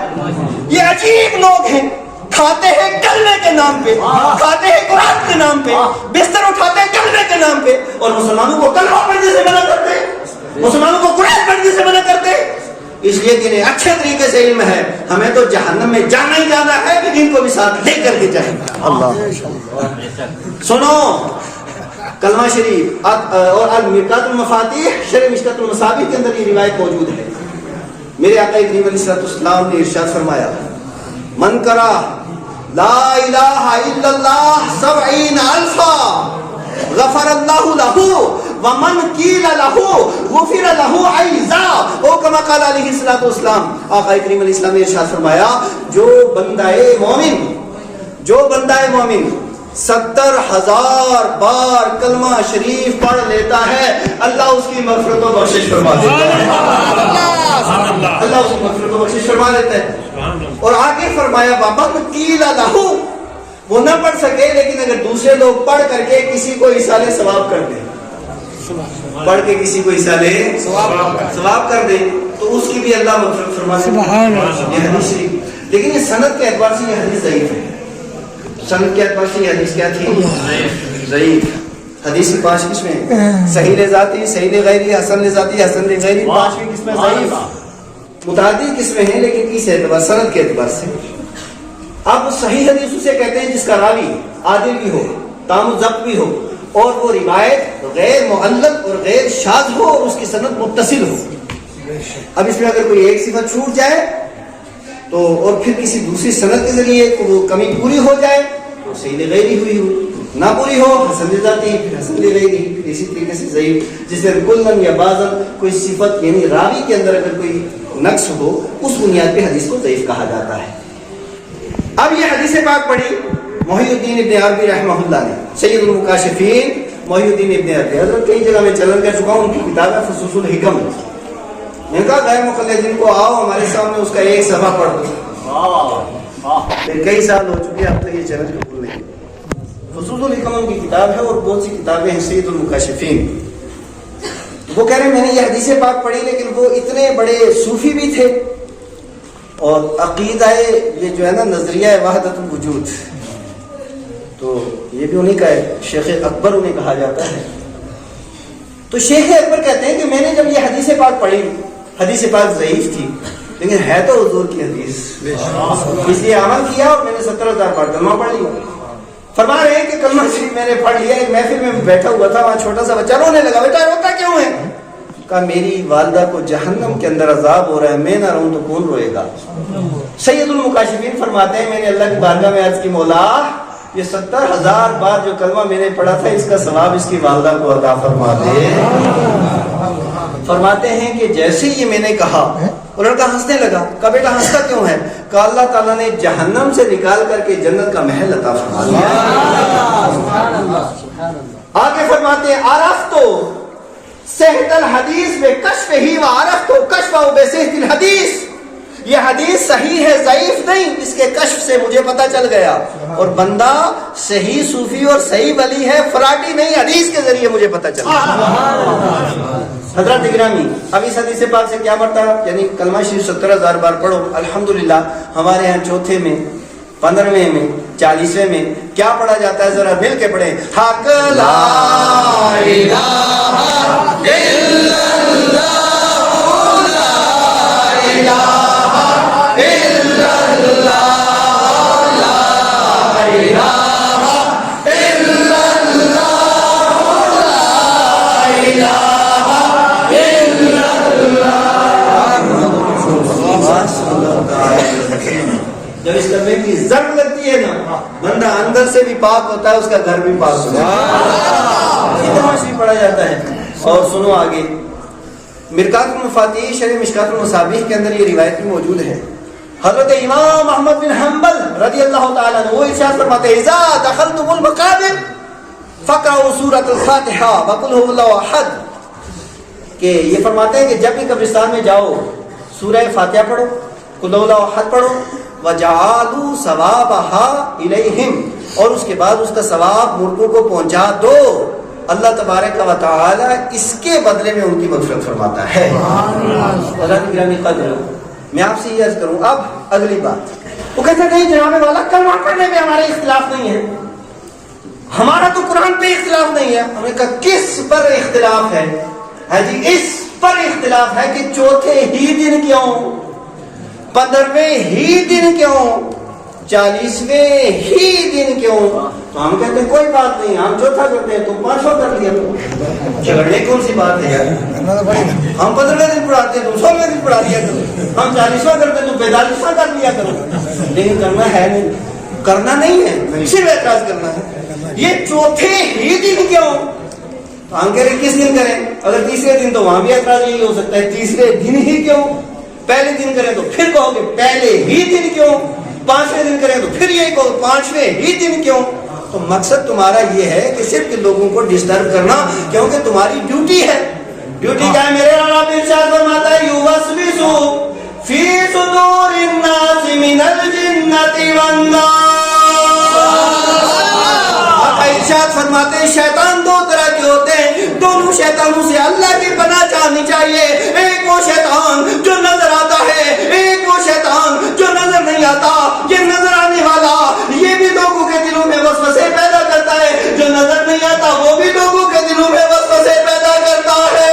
یہ عجیب لوگ ہیں، کھاتے ہیں کلمے کے نام پہ، کھاتے ہیں قرآن کے نام پہ، بستر اٹھاتے ہیں کلمے کے نام پہ، اور مسلمانوں کو کلمہ پڑھنے سے منع کرتے ہیں، مسلمانوں کو قرآن پڑھنے سے منع کرتے ہیں. اس لیے کہ انہیں اچھے طریقے سے علم ہے، ہمیں تو جہنم میں جانا ہی جانا ہے، ان کو بھی ساتھ لے کر کے جائیں. سنو کلمہ شریف اور مرقات المفاتیح شرح مشکات المصابیح کے اندر یہ روایت موجود ہے. میرے آقا کریم علیہ الصلوۃ والسلام نے ارشاد فرمایا من کرا لا الہ الا اللہ 70,000 غفر اللہ لہ ومن قیل لہ غفر لہ ایضا، او کما قال علیہ الصلوۃ والسلام. آقا کریم علیہ السلام نے ارشاد فرمایا جو بندہ مومن 70,000 بار کلمہ شریف پڑھ لیتا ہے، اللہ اس کی مغفرت و بخشش فرما دیتا ہے۔ اللہ اس کی مغفرت و بخشش فرما دیتا ہے۔ اور آگے فرمایا بابا قیل لہو، وہ نہ پڑھ سکے لیکن اگر دوسرے لوگ پڑھ کر کے کسی کو ایصال ثواب کر دیں، پڑھ کے کسی کو ایصال ثواب کر دیں تو اس کی بھی اللہ مغفرت فرما دیتا ہے۔ یہ حدیث شریف، لیکن یہ سند کے اعتبار سے یہ حدیث ضعیف ہے۔ سند کے اعتبار سے یہ حدیث کیا تھی؟ ضعیف۔ حدیث کی 5 قسمیں ہیں، صحیح لذاتی، صحیح لغیری، حسن لذاتی، حسن لغیری، 5ویں قسمیں ضعیف۔ متعدد قسمیں ہیں لیکن کس اعتبار؟ سند کے اعتبار سے۔ اب صحیح حدیث اسے کہتے ہیں جس کا راوی عادل بھی ہو، تام الضبط بھی ہو، اور وہ روایت غیر معلق اور غیر شاذ ہو اور اس کی سند متصل ہو۔ اب اس میں اگر کوئی ایک صفت چھوٹ جائے تو اور پھر کسی دوسری سند کے ذریعے وہ کمی پوری ہو جائے تو صحیح لغیری ہوئی ہو، نہ پوری ہو حسن لذاتی، پھر حسن لغیری، پھر اسی طریقے سے ضعیف، جس میں کلن یا بعضن کوئی صفت یعنی راوی کے اندر اگر کوئی نقص ہو اس بنیاد پہ حدیث کو ضعیف کہا جاتا ہے۔ اب یہ حدیث پاک پڑھی محی الدین ابن عربی رحمہ اللہ نے، سید المکاشفین محی الدین ابن عربی، حضرت کئی جگہ میں چلن کر چکا ہوں، ان کی کتاب ہے فصوص الحکم۔ میں نے کہا غیر مقلدین کو آؤ ہمارے سامنے اس کا ایک صفحہ پڑھ دو، پھر کئی سال ہو چکے اب تک یہ چیلنج قبول نہیں۔ فصوص الحکم ان کی کتاب ہے اور بہت سی کتابیں ہیں سید المکاشفین۔ وہ کہہ رہے ہیں میں نے یہ حدیث پاک پڑھی لیکن وہ اتنے بڑے صوفی بھی تھے اور عقیدہ یہ جو ہے نا نظریہ وحدت الوجود، تو یہ بھی انہیں کا ہے، شیخ اکبر انہیں کہا جاتا ہے۔ تو شیخ اکبر کہتے ہیں کہ میں نے جب یہ حدیث پاک پڑھی، حدیث پاک ضعیف تھی لیکن ہے تو حضور کی حدیث، اس لیے عمل کیا اور میں نے 70,000 بار کلمہ پڑھ لیا۔ فرما رہے ہیں کہ کلمہ شریف میں نے پڑھ لیا، ایک محفل میں بیٹھا ہوا تھا، وہاں چھوٹا سا بچہ رونے لگا، بیٹا روتا کیوں ہے؟ کہا میری والدہ کو جہنم کے اندر عذاب ہو رہا ہے، میں نہ رہوں تو کون روئے گا؟ سید المکاشفین فرماتے ہیں میں نے اللہ کی بارگاہ میں عرض کی مولا یہ 70,000 بار جو کلمہ میں نے پڑھا تھا اس کا ثواب اس کی والدہ کو عطا فرما دے۔ فرماتے ہیں کہ جیسے یہ میں نے کہا وہ لڑکا ہنسنے لگا، کہا بیٹا ہنستا کیوں ہے؟ کہا اللہ تعالیٰ نے جہنم سے نکال کر کے جنت کا محل عطا فرما دیا۔ آگے فرماتے ہیں عرفتو صحت الحدیث بے کشف ہی و عرفتو کشف بے صحت الحدیث، یہ حدیث صحیح ہے ضعیف نہیں، اس کے کشف سے مجھے پتہ چل گیا، اور بندہ صحیح صوفی اور صحیح ولی ہے، فراڈی نہیں، حدیث کے ذریعے مجھے پتہ چلا۔ حضرات گرامی اب اس حدیث پاک سے کیا مرتبہ یعنی کلمہ شریف 70,000 بار پڑھو۔ الحمدللہ ہمارے ہاں چوتھے میں، 15ویں میں، 40ویں میں کیا پڑھا جاتا ہے؟ ذرا مل کے پڑھیں، حق لا الہ الا اللہ، لا الہ الا اللہ، لا الہ الا اللہ، لا جب اس کلمے کی ضرب لگتی ہے نا بندہ اندر سے بھی پاک ہوتا ہے، اس کا گھر بھی پاک ہوتا ہے۔ اتنا شریف پڑھا جاتا ہے۔ اور سنو آگے مرکات المفاتیح شرح مشکات المصابیح کے اندر یہ روایت بھی موجود ہے۔ حضرت امام احمد بن حنبل رضی اللہ تعالیٰ عنہ وہ ارشاد فرماتے ہیں اذا دخلتم المقابر فقرؤوا سورۃ الفاتحہ وقل هو اللہ احد، کہ یہ فرماتے ہیں کہ جب بھی قبرستان میں جاؤ سورہ فاتحہ پڑھو، قل هو اللہ احد پڑھو، وجعلوا ثوابها الیہم، اور اس کے بعد اس کا ثواب مردوں کو پہنچا دو، اللہ تبارک و تعالی اس کے بدلے میں ان کی مغفرت فرماتا ہے۔ حضرات گرامی قدر میں آپ سے یہ عرض کروں اب اگلی بات، وہ کہتے ہیں نہیں جناب والا کلمہ پڑھنے میں ہمارے اختلاف نہیں ہے، ہمارا تو قرآن پہ اختلاف نہیں ہے۔ ہم نے کہا کس پر اختلاف ہے؟ ہاں جی اس پر اختلاف ہے کہ چوتھے ہی دن کیوں، 15ویں ہی دن کیوں، 40ویں ہی دن کیوں؟ تو ہم کہتے ہیں کوئی بات نہیں، ہم چوتھا کرتے ہیں، تم 5واں کر لیا، جھگڑنے کون سی بات ہے یار؟ ہم 15ویں دن پڑھاتے ہیں، تم 16ویں دن پڑھا لیا کرو، ہم 40واں کرتے ہیں، تم 45واں کر لیا کرو، لیکن کرنا ہے نہیں، کرنا نہیں ہے، صرف اعتراض کرنا ہے۔ یہ چوتھے ہی دن کیوں؟ تو ہم کہہ رہے کس دن کریں؟ اگر تیسرے دن تو وہاں بھی اعتراض یہی ہو سکتا ہے، تیسرے دن ہی کیوں؟ پہلے دن کریں تو پھر کہو گے پہلے ہی دن کیوں؟ 5ویں دن کریں تو پھر یہی کہو 5ویں ہی دن کیوں؟ تو مقصد تمہارا یہ ہے کہ صرف ان لوگوں کو ڈسٹرب کرنا، کیونکہ تمہاری ڈیوٹی ہے. ڈیوٹی کیا ہے؟ میرے رب ارشاد فرماتا ہے یوسوسو فی صدور الناس من الجنۃ والناس. ارشاد فرماتے ہیں شیطان دو طرح کے ہوتے ہیں، دونوں شیطانوں سے اللہ کی پناہ چاہنی چاہیے. ایک وہ شیطان جو نظر آتا ہے، ایک وہ شیطان جو نظر نہیں آتا. یہ نظر آنے والا یہ بھی لوگوں کے دلوں میں وسوسے پیدا کرتا ہے، جو نظر نہیں آتا وہ بھی لوگوں کے دلوں میں وسوسے پیدا کرتا ہے.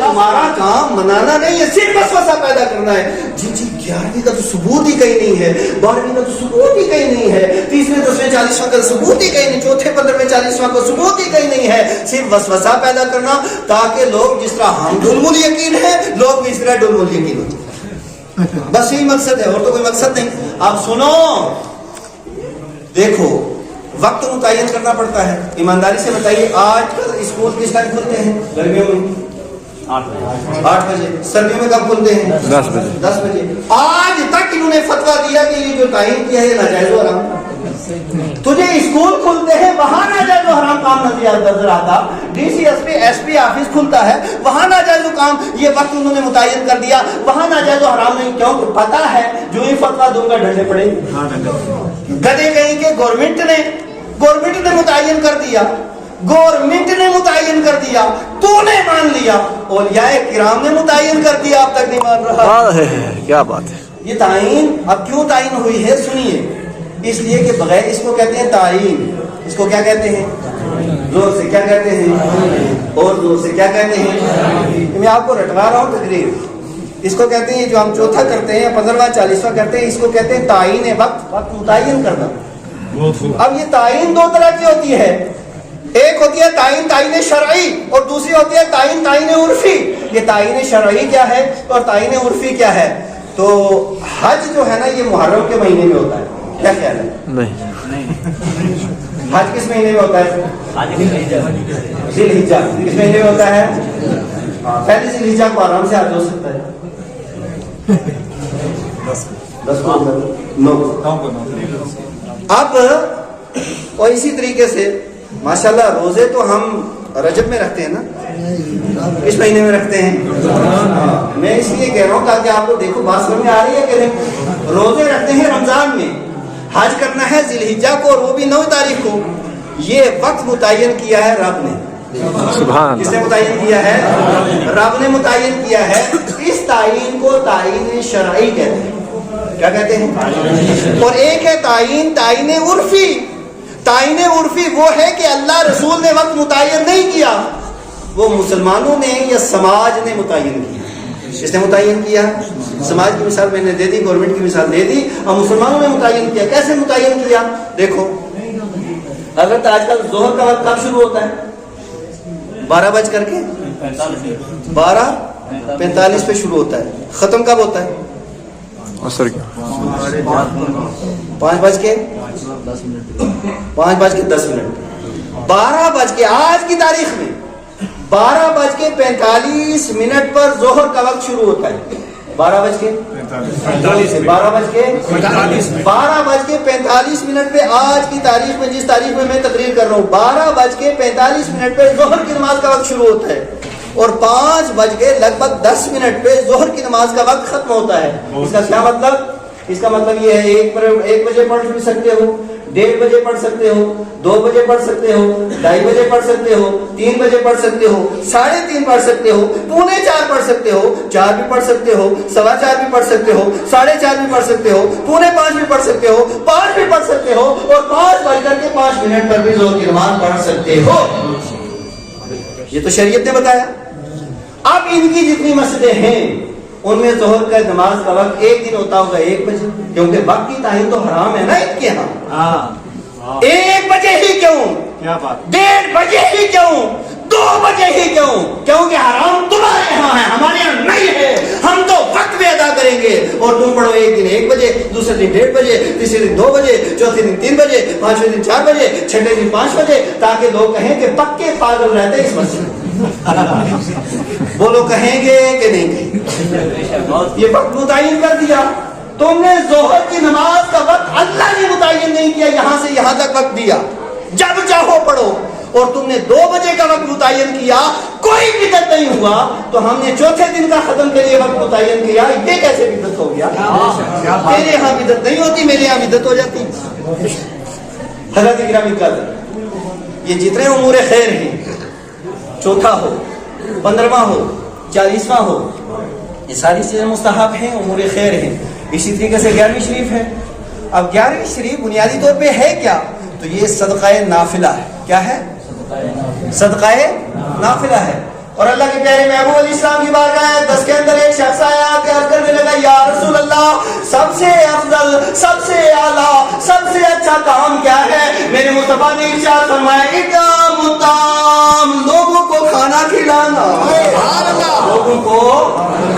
ہمارا کام منانا نہیں ہے، صرف وسوسہ پیدا کرنا ہے. جی 11ویں کا تو ثبوت ہی کہیں نہیں ہے، 12ویں کا تو ثبوت ہی کہیں نہیں ہے، 30ویں 10ویں 40واں کا ثبوت ہی کہیں نہیں، 4تھے 15ویں 40واں کا ثبوت ہی کہیں نہیں ہے. صرف وسوسہ پیدا کرنا تاکہ لوگ جس طرح ہم ڈلمل یقین ہے لوگ بھی اس طرح ڈلمل یقین ہو جائے. بس یہی مقصد ہے، اور تو کوئی مقصد نہیں. آپ سنو، دیکھو وقت متعین کرنا پڑتا ہے. ایمانداری سے بتائیے آج کل اسکول کس ٹائم کھلتے ہیں؟ گرمیوں میں 8 بجے. سردیوں میں کب کھلتے ہیں؟ 10 بجے. آج تک انہوں نے فتویٰ دیا کہ یہ جو تعین کیا ہے ناجائز و حرام. تجھے اسکول کھلتے ہیں وہاں ناجائز و حرام کام نظر آتا. D C S P office کھلتا ہے وہاں ناجائز و کام، یہ وقت انہوں نے متعین کر دیا وہاں ناجائز و حرام نہیں. کیوں کہ پتا ہے جو ہی فتویٰ دوں گا ڈھنڈے پڑے گدے کہیں کہ گورنمنٹ نے متعین کر دیا، گورنمنٹ نے متعین کر دیا، تو نے مان لیا. اولیاء کرام نے متعین کر دیا، اب تک نہیں مان رہا. کیا بات ہے. یہ تعین اب کیوں تعین ہوئی ہے سنیے. اس لیے کہ بغیر اس کو کہتے ہیں تعین. اس کو کیا کہتے ہیں؟ زور سے کیا کہتے ہیں؟ اور زور سے کیا کہتے ہیں؟ میں آپ کو رٹوا رہا ہوں تقریر. اس کو کہتے ہیں جو ہم چوتھا کرتے ہیں 15واں 40واں کرتے ہیں، اس کو کہتے ہیں تعین وقت متعین کرنا. اب یہ تعین دو طرح کی ہوتی ہے. ایک ہوتی ہے تعین شرعی اور دوسری ہوتی ہے تعین عرفی. یہ تعین شرعی کیا ہے اور تعین عرفی کیا ہے؟ تو حج جو ہے نا یہ محرم کے مہینے میں ہوتا ہے. کیا خیال ہے؟ نہیں. حج کس مہینے میں ہوتا ہے؟ ذی الحجہ. کس مہینے میں ہوتا ہے؟ پہلی ذی الحجہ کو آرام سے حج ہو سکتا ہے. 10 اب اور اسی طریقے سے ماشاءاللہ روزے تو ہم رجب میں رکھتے ہیں نا، اس مہینے میں رکھتے ہیں. میں اس لیے کہہ رہا ہوں تاکہ آپ کو دیکھو بات سمجھ میں آ رہی ہے کہ نہیں. روزے رکھتے ہیں رمضان میں، حج کرنا ہے ذی الحجہ کو اور وہ بھی 9 تاریخ کو. یہ وقت متعین کیا ہے رب نے. کس نے متعین کیا ہے؟ رب نے متعین کیا ہے. اس تعین کو تعین شرعی کہتے ہیں. کیا کہتے ہیں؟ اور ایک ہے تعین عرفی. تعین عرفی وہ ہے کہ اللہ رسول نے وقت متعین نہیں کیا، وہ مسلمانوں نے یا سماج نے متعین کیا. کس نے متعین کیا؟ سماج کی مثال میں نے دے دی، گورنمنٹ کی مثال دے دی، اور مسلمانوں نے متعین کیا. کیسے متعین کیا؟ دیکھو اگر آج کل ظہر کا وقت کب شروع ہوتا ہے؟ 12:45 پہ شروع ہوتا ہے. ختم کب ہوتا ہے؟ 5:10. 12 آج کی تاریخ میں 12:45 پر ظہر کا وقت شروع ہوتا ہے. 12:45 پہ آج کی تاریخ میں، جس تاریخ میں تقریر کر رہا ہوں، 12:45 پہ ظہر کی نماز کا وقت شروع ہوتا ہے اور 5:10 پہ ظہر کی نماز کا وقت ختم ہوتا ہے. اس کا کیا مطلب؟ اس کا مطلب یہ ہے 1 بجے پڑھ بھی سکتے ہو، 1:30 بجے پڑھ سکتے ہو، 2 بجے پڑھ سکتے ہو، 2:30 بجے پڑھ سکتے ہو، 3 بجے پڑھ سکتے ہو، 3:30 پڑھ سکتے ہو، 3:45 پڑھ سکتے ہو، 4 بھی پڑھ سکتے ہو، 4:15 بھی پڑھ سکتے ہو، 4:30 بھی پڑھ سکتے ہو، 4:45 بھی پڑھ سکتے ہو، 5 بھی پڑھ سکتے ہو، اور 5:05 پر بھی ظہر کی نماز پڑھ سکتے ہو. یہ تو شریعت نے بتایا. اب ان کی جتنی مسجدیں ہیں ان میں ظہر کا نماز کا وقت ایک دن ہوتا ہوگا 1 بجے، کیونکہ وقت کی تعین تو حرام ہے نا ان کے ہاں. 1 بجے ہی کیوں؟ 1:30 بجے ہی کیوں؟ 2 بجے ہی کیوں؟ کیونکہ حرام تمہارے یہاں ہے، ہمارے یہاں نہیں ہے. ہم تو وقت میں ادا کریں گے. اور تم پڑھو ایک دن 1 بجے، دوسرے دن 1:30 بجے، تیسرے دن 2 بجے، چوتھے دن 3 بجے، 5ویں دن 4 بجے، 6ویں دن 5 بجے، تاکہ لوگ کہیں کہ پکے پاگل رہتے اس مسجد میں. بولو کہیں گے کہ نہیں کہیں؟ یہ وقت متعین کر دیا تم نے، ظہر کی نماز کا وقت اللہ نے متعین نہیں کیا، یہاں سے یہاں تک وقت دیا، جب چاہو پڑھو، اور تم نے 2 بجے کا وقت متعین کیا، کوئی بدعت نہیں ہوا، تو ہم نے چوتھے دن کا ختم کے لیے وقت متعین کیا، یہ کیسے بدعت ہو گیا؟ میرے یہاں بدعت نہیں ہوتی، میرے یہاں بدعت ہو جاتی۔ حضرت گرامی قدر، یہ جتنے امور خیر ہیں، چوتھا ہو، 15واں ہو، 40واں ہو، یہ ساری چیزیں مستحب ہیں، امور خیر ہیں۔ اسی طریقے سے 11ویں شریف ہے۔ اب 11ویں شریف بنیادی طور پہ ہے کیا؟ تو یہ صدقہ نافلہ ہے۔ کیا ہے؟ صدقہ نافلہ ہے۔ اور اللہ کے پیارے محبوب علیہ السلام کی بارگاہ ہے، 10 کے اندر ایک شخص آیا کہ عرض کرنے لگا، یا رسول اللہ، سب سے افضل، سب سے اعلیٰ، سب سے اچھا کام کیا ہے؟ میرے مصطفیٰ نے ارشاد فرمایا، اطعام الطعام، لوگوں کو کھانا کھلانا، لوگوں کو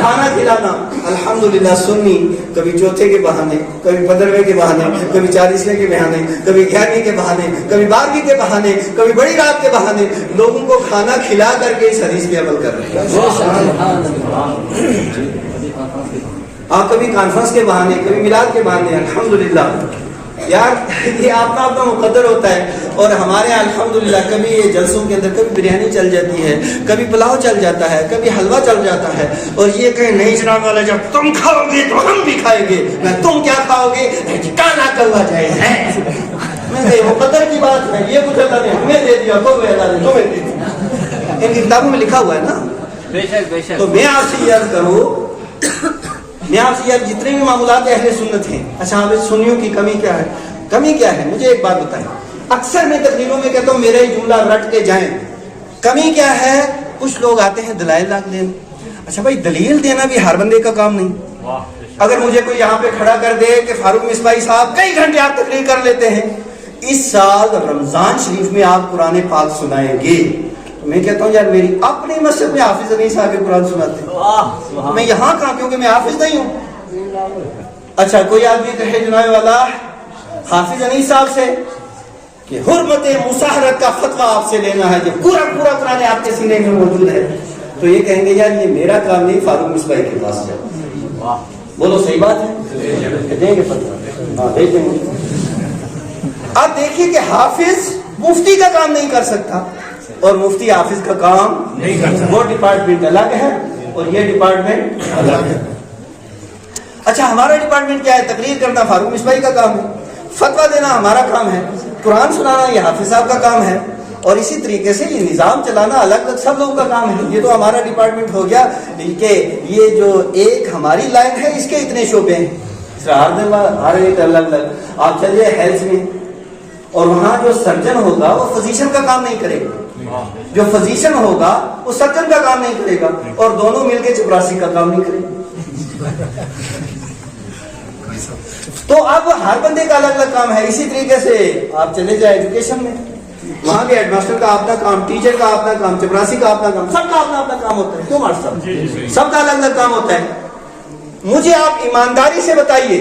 کھانا کھلانا۔ الحمدللہ سنی کبھی چوتھے کے بہانے، کبھی 15ویں کے بہانے، کبھی 40ویں کے بہانے، کبھی 11ویں کے بہانے، کبھی 12ویں کے بہانے، کبھی بڑی رات کے بہانے لوگوں کو کھانا کھلا کر کے اس حدیث پہ عمل کر رہے ہیں۔ آپ کبھی کانفرنس کے بہانے، کبھی میلاد کے بہانے، الحمدللہ یار یہ آپ کا اپنا مقدر ہوتا ہے۔ اور ہمارے یہاں الحمدللہ کبھی یہ جلسوں کے اندر کبھی بریانی چل جاتی ہے، کبھی پلاؤ چل جاتا ہے، کبھی حلوہ چل جاتا ہے، اور یہ کہیں نہیں جناب والا جب تم کھاؤ گے تو ہم بھی کھائیں گے، میں تم کیا کھاؤ گے؟ ٹھکانا کروا جائے ہے۔ میں کہ مقدر کی بات ہے، یہ کچھ اللہ نے ہمیں دے دیا تو اللہ نے تمہیں دے دیا، ان کی کتابوں میں لکھا ہوا ہے نا۔ بے شک بے شک۔ تو میں آپ سے یہ عرض کروں، میں آپ سے یہ جتنے بھی معمولات اہل سنت ہیں، اچھا آپ سنیوں کی کمی کیا ہے؟ کمی کیا ہے؟ مجھے ایک بات بتائیں، اکثر میں تقریروں میں کہتا ہوں میرے جملہ رٹ کے جائیں، کمی کیا ہے؟ کچھ لوگ آتے ہیں دلائل لاکھ دینے۔ اچھا بھائی، دلیل دینا بھی ہر بندے کا کام نہیں۔ اگر مجھے کوئی یہاں پہ کھڑا کر دے کہ فاروق مصباحی صاحب کئی گھنٹے آپ تقریر کر لیتے ہیں، اس سال رمضان شریف میں آپ قرآن پاک سنائیں گے، تو میں کہتا ہوں یار میری اپنی مسجد میں حافظ نہیں صاحب قرآن سناتے ہیں، میں یہاں کہاں، کیونکہ میں حافظ نہیں ہوں۔ اچھا کوئی آدمی کہے جناب والا حافظ انیس صاحب سے کہ حرمت مصاحرت کا فتویٰ آپ سے لینا ہے، جو پورا پورا قرآن آپ کے سینے میں موجود ہے، تو یہ کہیں گے یار یہ میرا کام نہیں، فاروق مصباحی کے پاس جاؤ۔ بولو صحیح بات ہے؟ دیں گے فتویٰ؟ ہاں دے دیں گے۔ اب دیکھیے کہ حافظ مفتی کا کام نہیں کر سکتا، اور مفتی حافظ کا کام نہیں کر سکتا، وہ ڈپارٹمنٹ الگ ہے اور یہ ڈپارٹمنٹ الگ ہے۔ اچھا ہمارا ڈپارٹمنٹ کیا ہے؟ تقریر کرنا فاروق مصباحی کا کام ہے، فتویٰ دینا ہمارا کام ہے، قرآن سنانا یہ حافظ صاحب کا کام ہے، اور اسی طریقے سے یہ نظام چلانا الگ الگ سب لوگوں کا کام ہے۔ یہ تو ہمارا ڈپارٹمنٹ ہو گیا کہ یہ جو ایک ہماری لائن ہے اس کے اتنے شعبے ہیں، ہر ایک الگ الگ۔ آپ چلیے ہیلتھ میں، اور وہاں جو سرجن ہوگا وہ فزیشین کا کام نہیں کرے گا، جو فزیشین ہوگا وہ سرجن کا کام نہیں کرے گا، اور دونوں مل کے چپراسی کا کام نہیں کرے گا۔ تو اب ہر بندے کا الگ الگ کام ہے۔ اسی طریقے سے آپ چلے جائیں ایجوکیشن میں، وہاں بھی ہیڈ ماسٹر کا اپنا کام، ٹیچر کا اپنا کام، چپراسی کا اپنا کام، سب کا اپنا اپنا کام ہوتا ہے۔ کیوں ماسٹر صاحب؟ سب کا الگ الگ کام ہوتا ہے۔ مجھے آپ ایمانداری سے بتائیے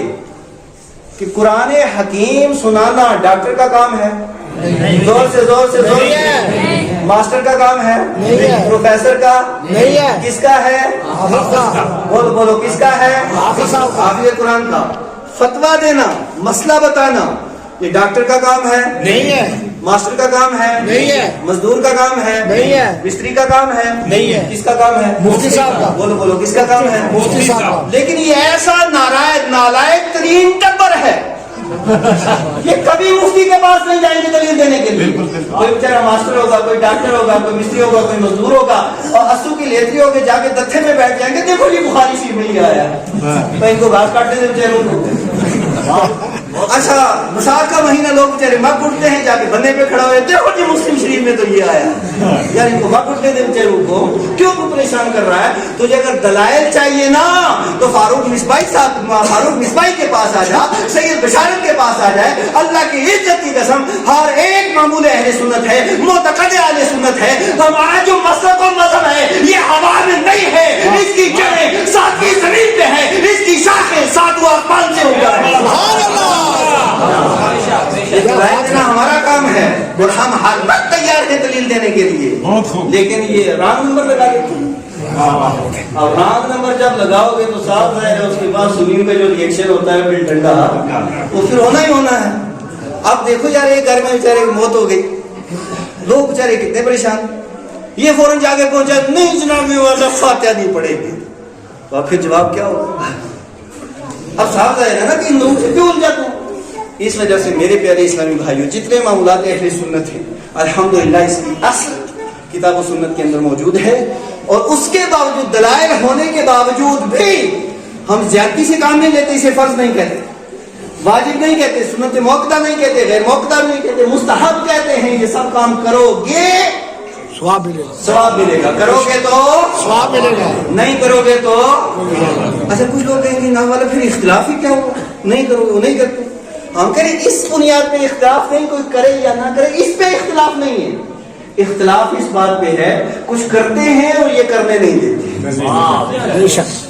کہ قرآن حکیم سنانا ڈاکٹر کا کام ہے؟ زور سے زور سے زور سے۔ ماسٹر کا کام ہے؟ پروفیسر کا نہیں ہے۔ کس کا ہے؟ بولو بولو کس کا ہے؟ حافظ قرآن کا۔ فتویٰ دینا، مسئلہ بتانا یہ ڈاکٹر کا کام ہے؟ نہیں ہے۔ ماسٹر کا کام ہے؟ نہیں ہے۔ مزدور کا کام ہے؟ نہیں ہے۔ مستری کا کام ہے؟ نہیں ہے۔ کس کا کام ہے؟ مفتی صاحب کا۔ بولو بولو کس کا کام ہے؟ مفتی صاحب۔ لیکن یہ ایسا نالائق ترین ٹبر ہے، یہ کبھی مفتی کے پاس نہیں جائیں گے دلیل دینے کے لیے۔ کوئی بیچارہ ماسٹر ہوگا، کوئی ڈاکٹر ہوگا، کوئی مستری ہوگا، کوئی مزدور ہوگا، اور اسو کی لیتری ہوگی، جا کے دتھے میں بیٹھ جائیں گے، دیکھو جی بخاری شریف میں یہ آیا ہے، تو ان کو گھاس کاٹنے دے بیچاروں کو۔ اچھا مساق کا مہینہ لوگ بیچارے مگ اٹھتے ہیں، جا کے بننے پہ کھڑا ہوئے، دیکھو جی مسلم شریف میں تو یہ آیا ہے، یار ان کو مگ اٹھنے دے بیچاروں کو، کیوں کو پریشان کر رہا ہے؟ تجھے اگر دلائل چاہیے نا تو فاروق مصباحی صاحب، فاروق مصباحی کے پاس آ جا، سید بشارت کے پاس آ جائے۔ اللہ کی عزت کی قسم ہر ایک معمول اہل سنت ہے، معتقد اہل سنت ہے۔ ہمارا جو مسلک و مذہب ہے یہ ہوا میں نہیں ہے، اس کی جڑیں ساتویں زمین پہ ہے، اس کی شاخیں ساتواں آسمان سے اوپر ہے۔ دلائل دینا ہمارا کام ہے، اور ہم ہر وقت تیار ہیں دلیل دینے کے لیے۔ لیکن یہ رانگ نمبر لگا لیتے ہیں. اور رانگ نمبر جب لگاؤ گے تو صاف ظاہر ہے اس کے بعد سنیوں کا جو ریئیکشن ہوتا ہے پھر ڈنڈا وہ پھر ہونا ہی ہونا ہے. اب دیکھو یار ایک گھر میں بیچارے کی موت ہو گئی, لوگ بیچارے کتنے پریشان, یہ فوراً جا کے پہنچا نہیں جناب میں والا فاتحہ نہیں پڑے گی, تو اب پھر جواب کیا ہوگا؟ اب صاف ظاہر ہے نا کہ ان لوگوں سے کیوں الجھا دوں. اس وجہ سے میرے پیارے اسلامی بھائیوں, جتنے معاملات اہل سنت ہیں الحمدللہ اس کی اصل کتاب و سنت کے اندر موجود ہے, اور اس کے باوجود دلائل ہونے کے باوجود بھی ہم زیادتی سے کام نہیں لیتے, اسے فرض نہیں کہتے, واجب نہیں کہتے, سنت موقدہ نہیں کہتے, غیر موقدہ نہیں کہتے, مستحب کہتے ہیں. یہ سب کام کرو گے ثواب ملے گا, کرو گے تو ثواب ملے گا, نہیں کرو گے تو. اچھا کچھ لوگ کہیں گے نا والا پھر اختلاف ہی کیا ہوگا, نہیں کرو گے وہ نہیں کرتے. ہم کہیں اس بنیاد پہ اختلاف نہیں, کوئی کرے یا نہ کرے اس پہ اختلاف نہیں ہے. اختلاف اس بات پہ ہے کچھ کرتے ہیں اور یہ کرنے نہیں دیتے,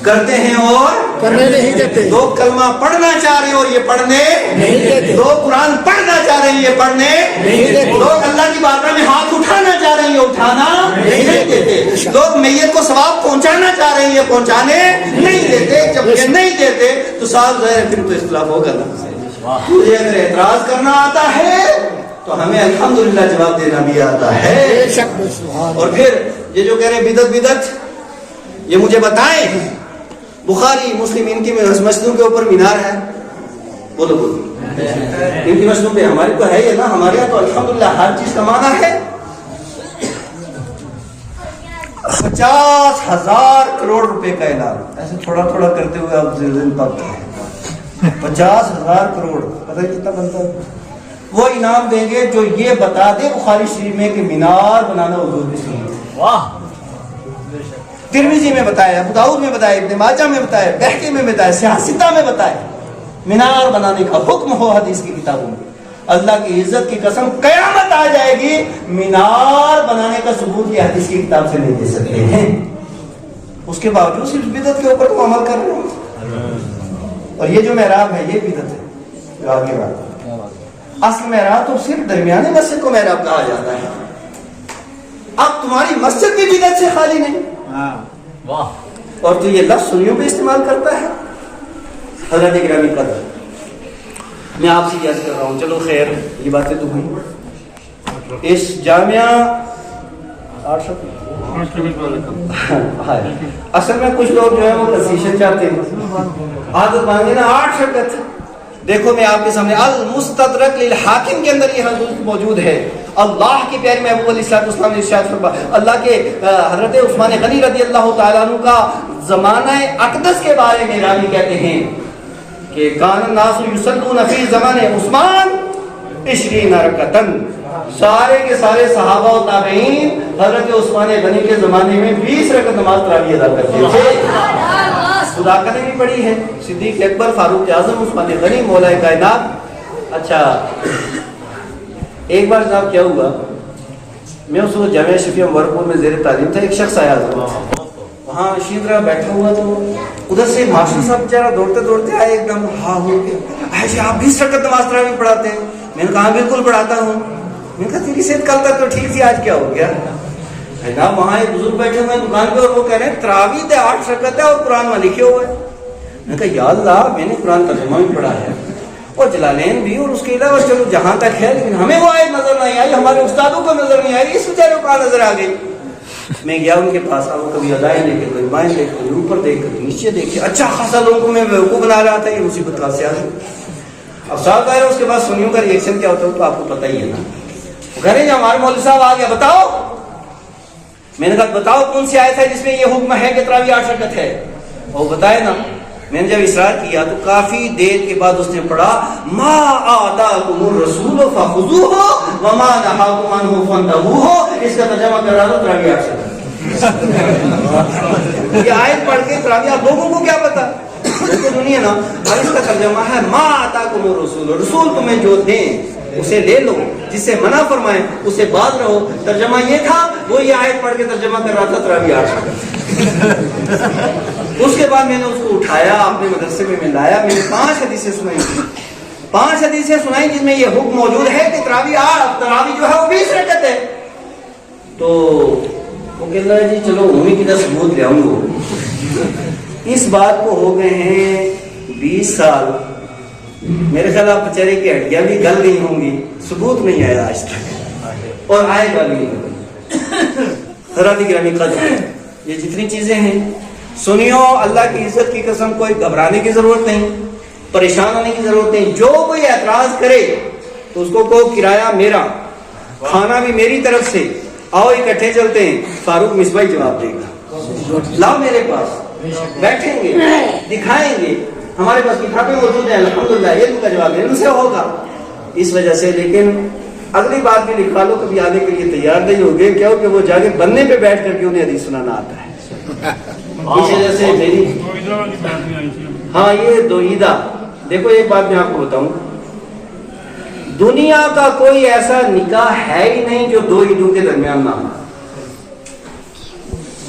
کرتے ہیں اور کرنے نہیں دیتے. لوگ کلمہ پڑھنا چاہ رہے ہیں اور یہ پڑھنے نہیں دیتے, لوگ قرآن پڑھنا چاہ رہے ہیں یہ پڑھنے نہیں دیتے, لوگ اللہ کی بارگاہ میں ہاتھ اٹھانا چاہ رہے ہیں یہ اٹھانا نہیں دیتے, لوگ میت کو ثواب پہنچانا چاہ رہے ہیں یہ پہنچانے نہیں دیتے. جب یہ نہیں دیتے تو صاف ظاہر پھر تو اختلاف ہوگا نا. تجھے اگر اعتراض کرنا آتا ہے تو ہمیں الحمدللہ جواب دینا بھی آتا ہے. اور پھر یہ جو کہہ رہے بدعت بدعت, یہ مجھے بتائیں بخاری مسلم ان کی مسجدوں کے اوپر مینار ہے, بولو بولو, ان کی مسجدوں پہ ہمارے کو ہے یہ نا, ہمارے یہاں تو الحمدللہ ہر چیز کا معنی ہے. 50,000 کروڑ روپے کا اعلان, ایسے تھوڑا تھوڑا کرتے ہوئے آپ 50,000 کروڑ, پتہ کتنا بنتا ہے. وہ انعام دیں گے جو یہ بتا دے بخاری شریف میں کہ مینار بنانا حضور کی سنت ہے. واہ, ترمذی میں بتایا, ابو داؤد میں بتایا, ابن ماجہ میں بتایا, بہقی میں بتایا, سیاستہ میں بتایا, مینار بنانے کا حکم ہو حدیث کی کتابوں میں. اللہ کی عزت کی قسم قیامت آ جائے گی, مینار بنانے کا ثبوت یہ حدیث کی کتاب سے نہیں دے سکتے ہیں. اس کے باوجود صرف بدعت کے اوپر تو عمل کر رہے ہیں. اور یہ جو محراب ہے یہ بدعت ہے جو آگے بات. اصل محراب تو صرف درمیانی مسجد کو محراب کہا جاتا ہے. اب تمہاری مسجد بھی بدعت سے خالی نہیں, اور تو یہ لفظ سنیوں پہ استعمال کرتا ہے. حضرت گرامی قدر, میں آپ سے یاد کر رہا ہوں, چلو خیر یہ باتیں تو ہوئی. اس جامعہ اصل میں کچھ لوگ جو ہے وہ کنسیشن چاہتے ہیں, عادت مانگے نا 8 شرکت. دیکھو میں آپ کے سامنے المستدرک للحاکم کے اندر یہ حدیث موجود ہے. اللہ کے پیارے محبوب علیہ السلام نے ارشاد فرمایا, اللہ کے حضرت عثمان غنی رضی اللہ تعالیٰ عنہ کا زمانہ اقدس کے بارے میں راوی کہتے ہیں کہ کان الناس یصلون فی زمان عثمان 20 رکعتن, سارے کے سارے صحابہ و تابعین حضرت عثمان غنی کے زمانے میں 20 رکعت نماز تراویح ادا کرتے تھے. صداقتیں بھی پڑھی ہے, صدیق اکبر, فاروق اعظم, عثمان غنی, مولا کائنات. اچھا ایک بار جناب کیا ہوا, میں اس وقت جامعہ شفیع ورپور میں زیر تعلیم تھا. ایک شخص آیا وہاں شیدرا بیٹھا ہوا, تو ادھر سے ماسٹر صاحب بیچارہ دوڑتے دوڑتے آئے ایک دم ہاں ہو کے, ایسے آپ 20 رکعت نماز تراویح پڑھاتے ہیں؟ میں نے کہا بالکل پڑھاتا ہوں. میں نے کہا تیری صحت کل تک تو ٹھیک تھی, آج کیا ہو گیا؟ جناب وہاں ایک بزرگ بیٹھے ہوئے دکان پہ, اور وہ کہہ رہے ہیں تراویح 8 رکعت ہے اور قرآن میں لکھے ہوئے. میں نے کہا یا اللہ, میں نے قرآن ترجمہ بھی پڑھا ہے اور جلالین بھی, اور اس کے علاوہ چلو جہاں تک ہے, لیکن ہمیں وہ آیت نظر نہیں آئی, ہمارے استادوں کو نظر نہیں آئی, اس بیچارے کو کہاں نظر آ گئی. میں گیا ان کے پاس, وہ کبھی ادائیں دیکھے, کبھی بائیں دیکھے, کبھی اوپر دیکھ, کبھی نیچے دیکھے. اچھا خاصا لوگوں کو میں بیوقوف بنا رہا تھا, یہ مصیبت کہاں سے آ گئی. اب صاحب ظاہر ہے اس کے بعد سنیوں کا ریئیکشن کیا ہوتا ہے تو آپ کو پتہ ہی ہے نا. وہ کہہ رہے ہیں ہمارے مولوی صاحب آ گیا, بتاؤ. میں نے کہا بتاؤ کون سی آیت ہے جس میں یہ حکم ہے کہ تراویح 8 رکعت ہے, وہ بتائے نا. میں نے جب اصرار کیا تو کافی دیر کے بعد اس نے پڑھا ما آتاکم الرسول فخذوہ وما نہاکم عنہ فانتہوہ. اس کا ترجمہ کر رہا تھا تراویح 8 رکعت. یہ آیت پڑھ کے تراویح, آپ لوگوں کو کیا پتا, تو دنیا نا. اور اس کا ترجمہ ہے ما آتاکم الرسول, رسول تمہیں جو دیں اسے لے لو, جس سے منع فرمائے اسے باز رہو. ترجمہ یہ تھا, وہ یہ آیت پڑھ کے ترجمہ کر رہا تھا تراویح 8 رکعت. اس کے بعد میں نے اس کو اٹھایا, اپنے مدرسے میں لایا, میں نے 5 حدیثیں سنائی, 5 حدیثیں سنائی جس میں یہ حکم موجود ہے کہ تراویح جو ہے وہ 20 رکعت ہے. تو وہ کہتا ہے جی چلو ہوں ہی کدھر ثبوت لے آؤں گا. اس بات کو ہو گئے ہیں 20 سال. میرے خیال آپ بیچارے کی ہڈیاں بھی گل نہیں ہوں گی, ثبوت نہیں آیا آج تک اور آئے گا بھی نہیں. حضرات گرامی قدر, یہ جتنی چیزیں ہیں سنیو, اللہ کی عزت کی قسم, کوئی گھبرانے کی ضرورت نہیں, پریشان ہونے کی ضرورت نہیں. جو کوئی اعتراض کرے تو اس کو کہو کرایہ میرا, کھانا بھی میری طرف سے, آؤ اکٹھے چلتے ہیں. فاروق مصباحی جواب دے گا, لاؤ میرے پاس, بیٹھیں گے, دکھائیں گے, ہمارے پاس کتابیں موجود ہیں الحمدللہ, یہ ان کا جواب ہے, ان سے ہوگا. اس وجہ سے لیکن اگلی بات بھی لکھا لو, کبھی آنے کے لیے تیار نہیں ہوگے, کیوں کہ وہ جا کے بننے پہ بیٹھ کر کے انہیں حدیث سنانا آتا ہے. اس وجہ سے میری ہاں یہ دو عیدہ. دیکھو ایک بات میں آپ کو بتاؤں, دنیا کا کوئی ایسا نکاح ہے ہی نہیں جو 2 عیدوں کے درمیان نہ ہو.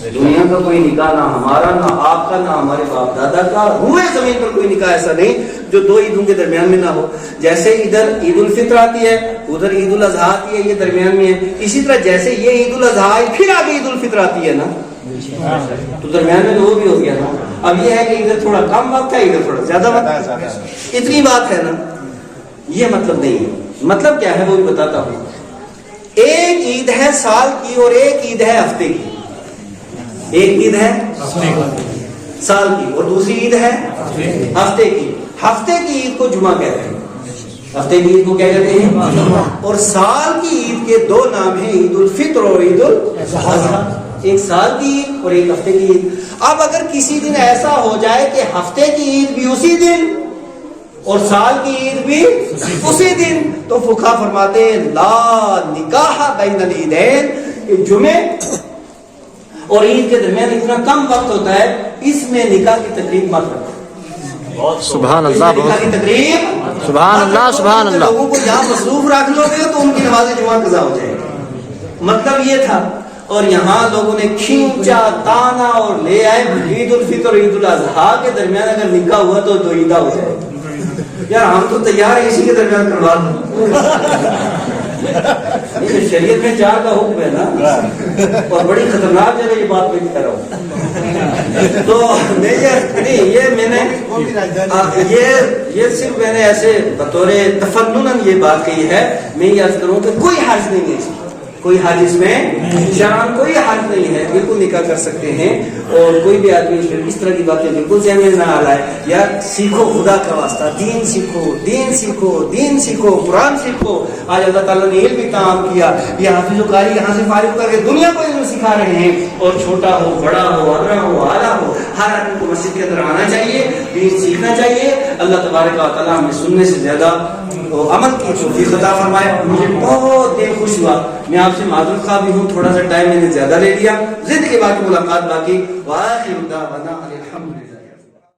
دنیا کا کوئی نکاح, نہ ہمارا, نہ آپ کا, نہ ہمارے باپ دادا کا, ہوئے زمین پر کوئی نکاح ایسا نہیں جو 2 عیدوں کے درمیان میں نہ ہو. جیسے ادھر عید الفطر آتی ہے, ادھر عید الاضحیٰ آتی ہے, یہ درمیان میں ہے. اسی طرح جیسے یہ عید الاضحیٰ پھر آگے عید الفطر آتی ہے نا, تو درمیان میں تو وہ بھی ہو گیا نا. اب یہ ہے کہ ادھر تھوڑا کم وقت ہے, ادھر تھوڑا زیادہ وقت ہے, اتنی بات ہے نا. یہ مطلب نہیں ہے. مطلب کیا ہے وہ بھی بتاتا ہوں. ایک عید ہے سال کی اور ایک عید ہے ہفتے کی. ایک عید ہے سال کی اور دوسری عید ہے ہفتے کی. ہفتے کی عید کو جمعہ کہتے ہیں, ہفتے کی عید کو کیا کہتے ہیں, اور سال کی عید کے 2 نام ہیں, عید الفطر اور عید الاضحیٰ. ایک سال کی عید اور ایک ہفتے کی عید. اب اگر کسی دن ایسا ہو جائے کہ ہفتے کی عید بھی اسی دن اور سال کی عید بھی اسی دن, تو فقہا فرماتے ہیں لا نکاح بین العیدین, جمعے اور عید کے درمیان اتنا کم وقت ہوتا ہے, اس میں نکاح کی تقریب مت رکھو. سبحان اللہ, نکاح کی تقریب سبحان اللہ, سبحان اللہ. لوگوں کو جہاں مصروف رکھ لو گے تو ان کی نماز جمعہ قضا ہو جائے گی. مطلب یہ تھا. اور یہاں لوگوں نے کھینچا تانا اور لے آئے عید الفطر اور عید الاضحیٰ کے درمیان اگر نکاح ہوا تو 2 عیدہ ہو جائے. یار ہم تو تیار ہیں اسی کے درمیان کروا دو. شریعت میں 4 کا حکم ہے نا, اور بڑی خطرناک جگہ یہ بات میں کہہ رہا ہوں. تو یہ میں نے یہ صرف میں نے ایسے بطور تفنن یہ بات کہی ہے. میں یہ عرض کروں کہ کوئی حرج نہیں ہے, کوئی حرج اس میں شرعاً کوئی حرج نہیں ہے, بالکل نکاح کر سکتے ہیں. اور کوئی بھی آدمی اس طرح کی باتیں بالکل ذہن میں نہ آ رہا ہے. یار سیکھو خدا کا واسطہ, دین سیکھو, دین سیکھو, دین سیکھو, قرآن سیکھو. آج اللہ تعالیٰ نے علم بھی تعام کیا, یہ حافظ و قاری یہاں سے فارغ کر کے دنیا کو علم سکھا رہے ہیں. اور چھوٹا ہو, بڑا ہو, ادنا ہو, اعلیٰ ہو, ہر آدمی کو مسجد کے اندر آنا چاہیے, دین سیکھنا چاہیے. اللہ تبارک و تعالیٰ ہمیں سننے سے زیادہ عمل کی توفیق عطا فرمائے. مجھے بہت دل خوش ہوا, میں آپ سے معذرت خواہ بھی ہوں, تھوڑا سا ٹائم میں نے زیادہ لے لیا. زندگی باقی, ملاقات باقی. وآخر دعوانا الحمدللہ.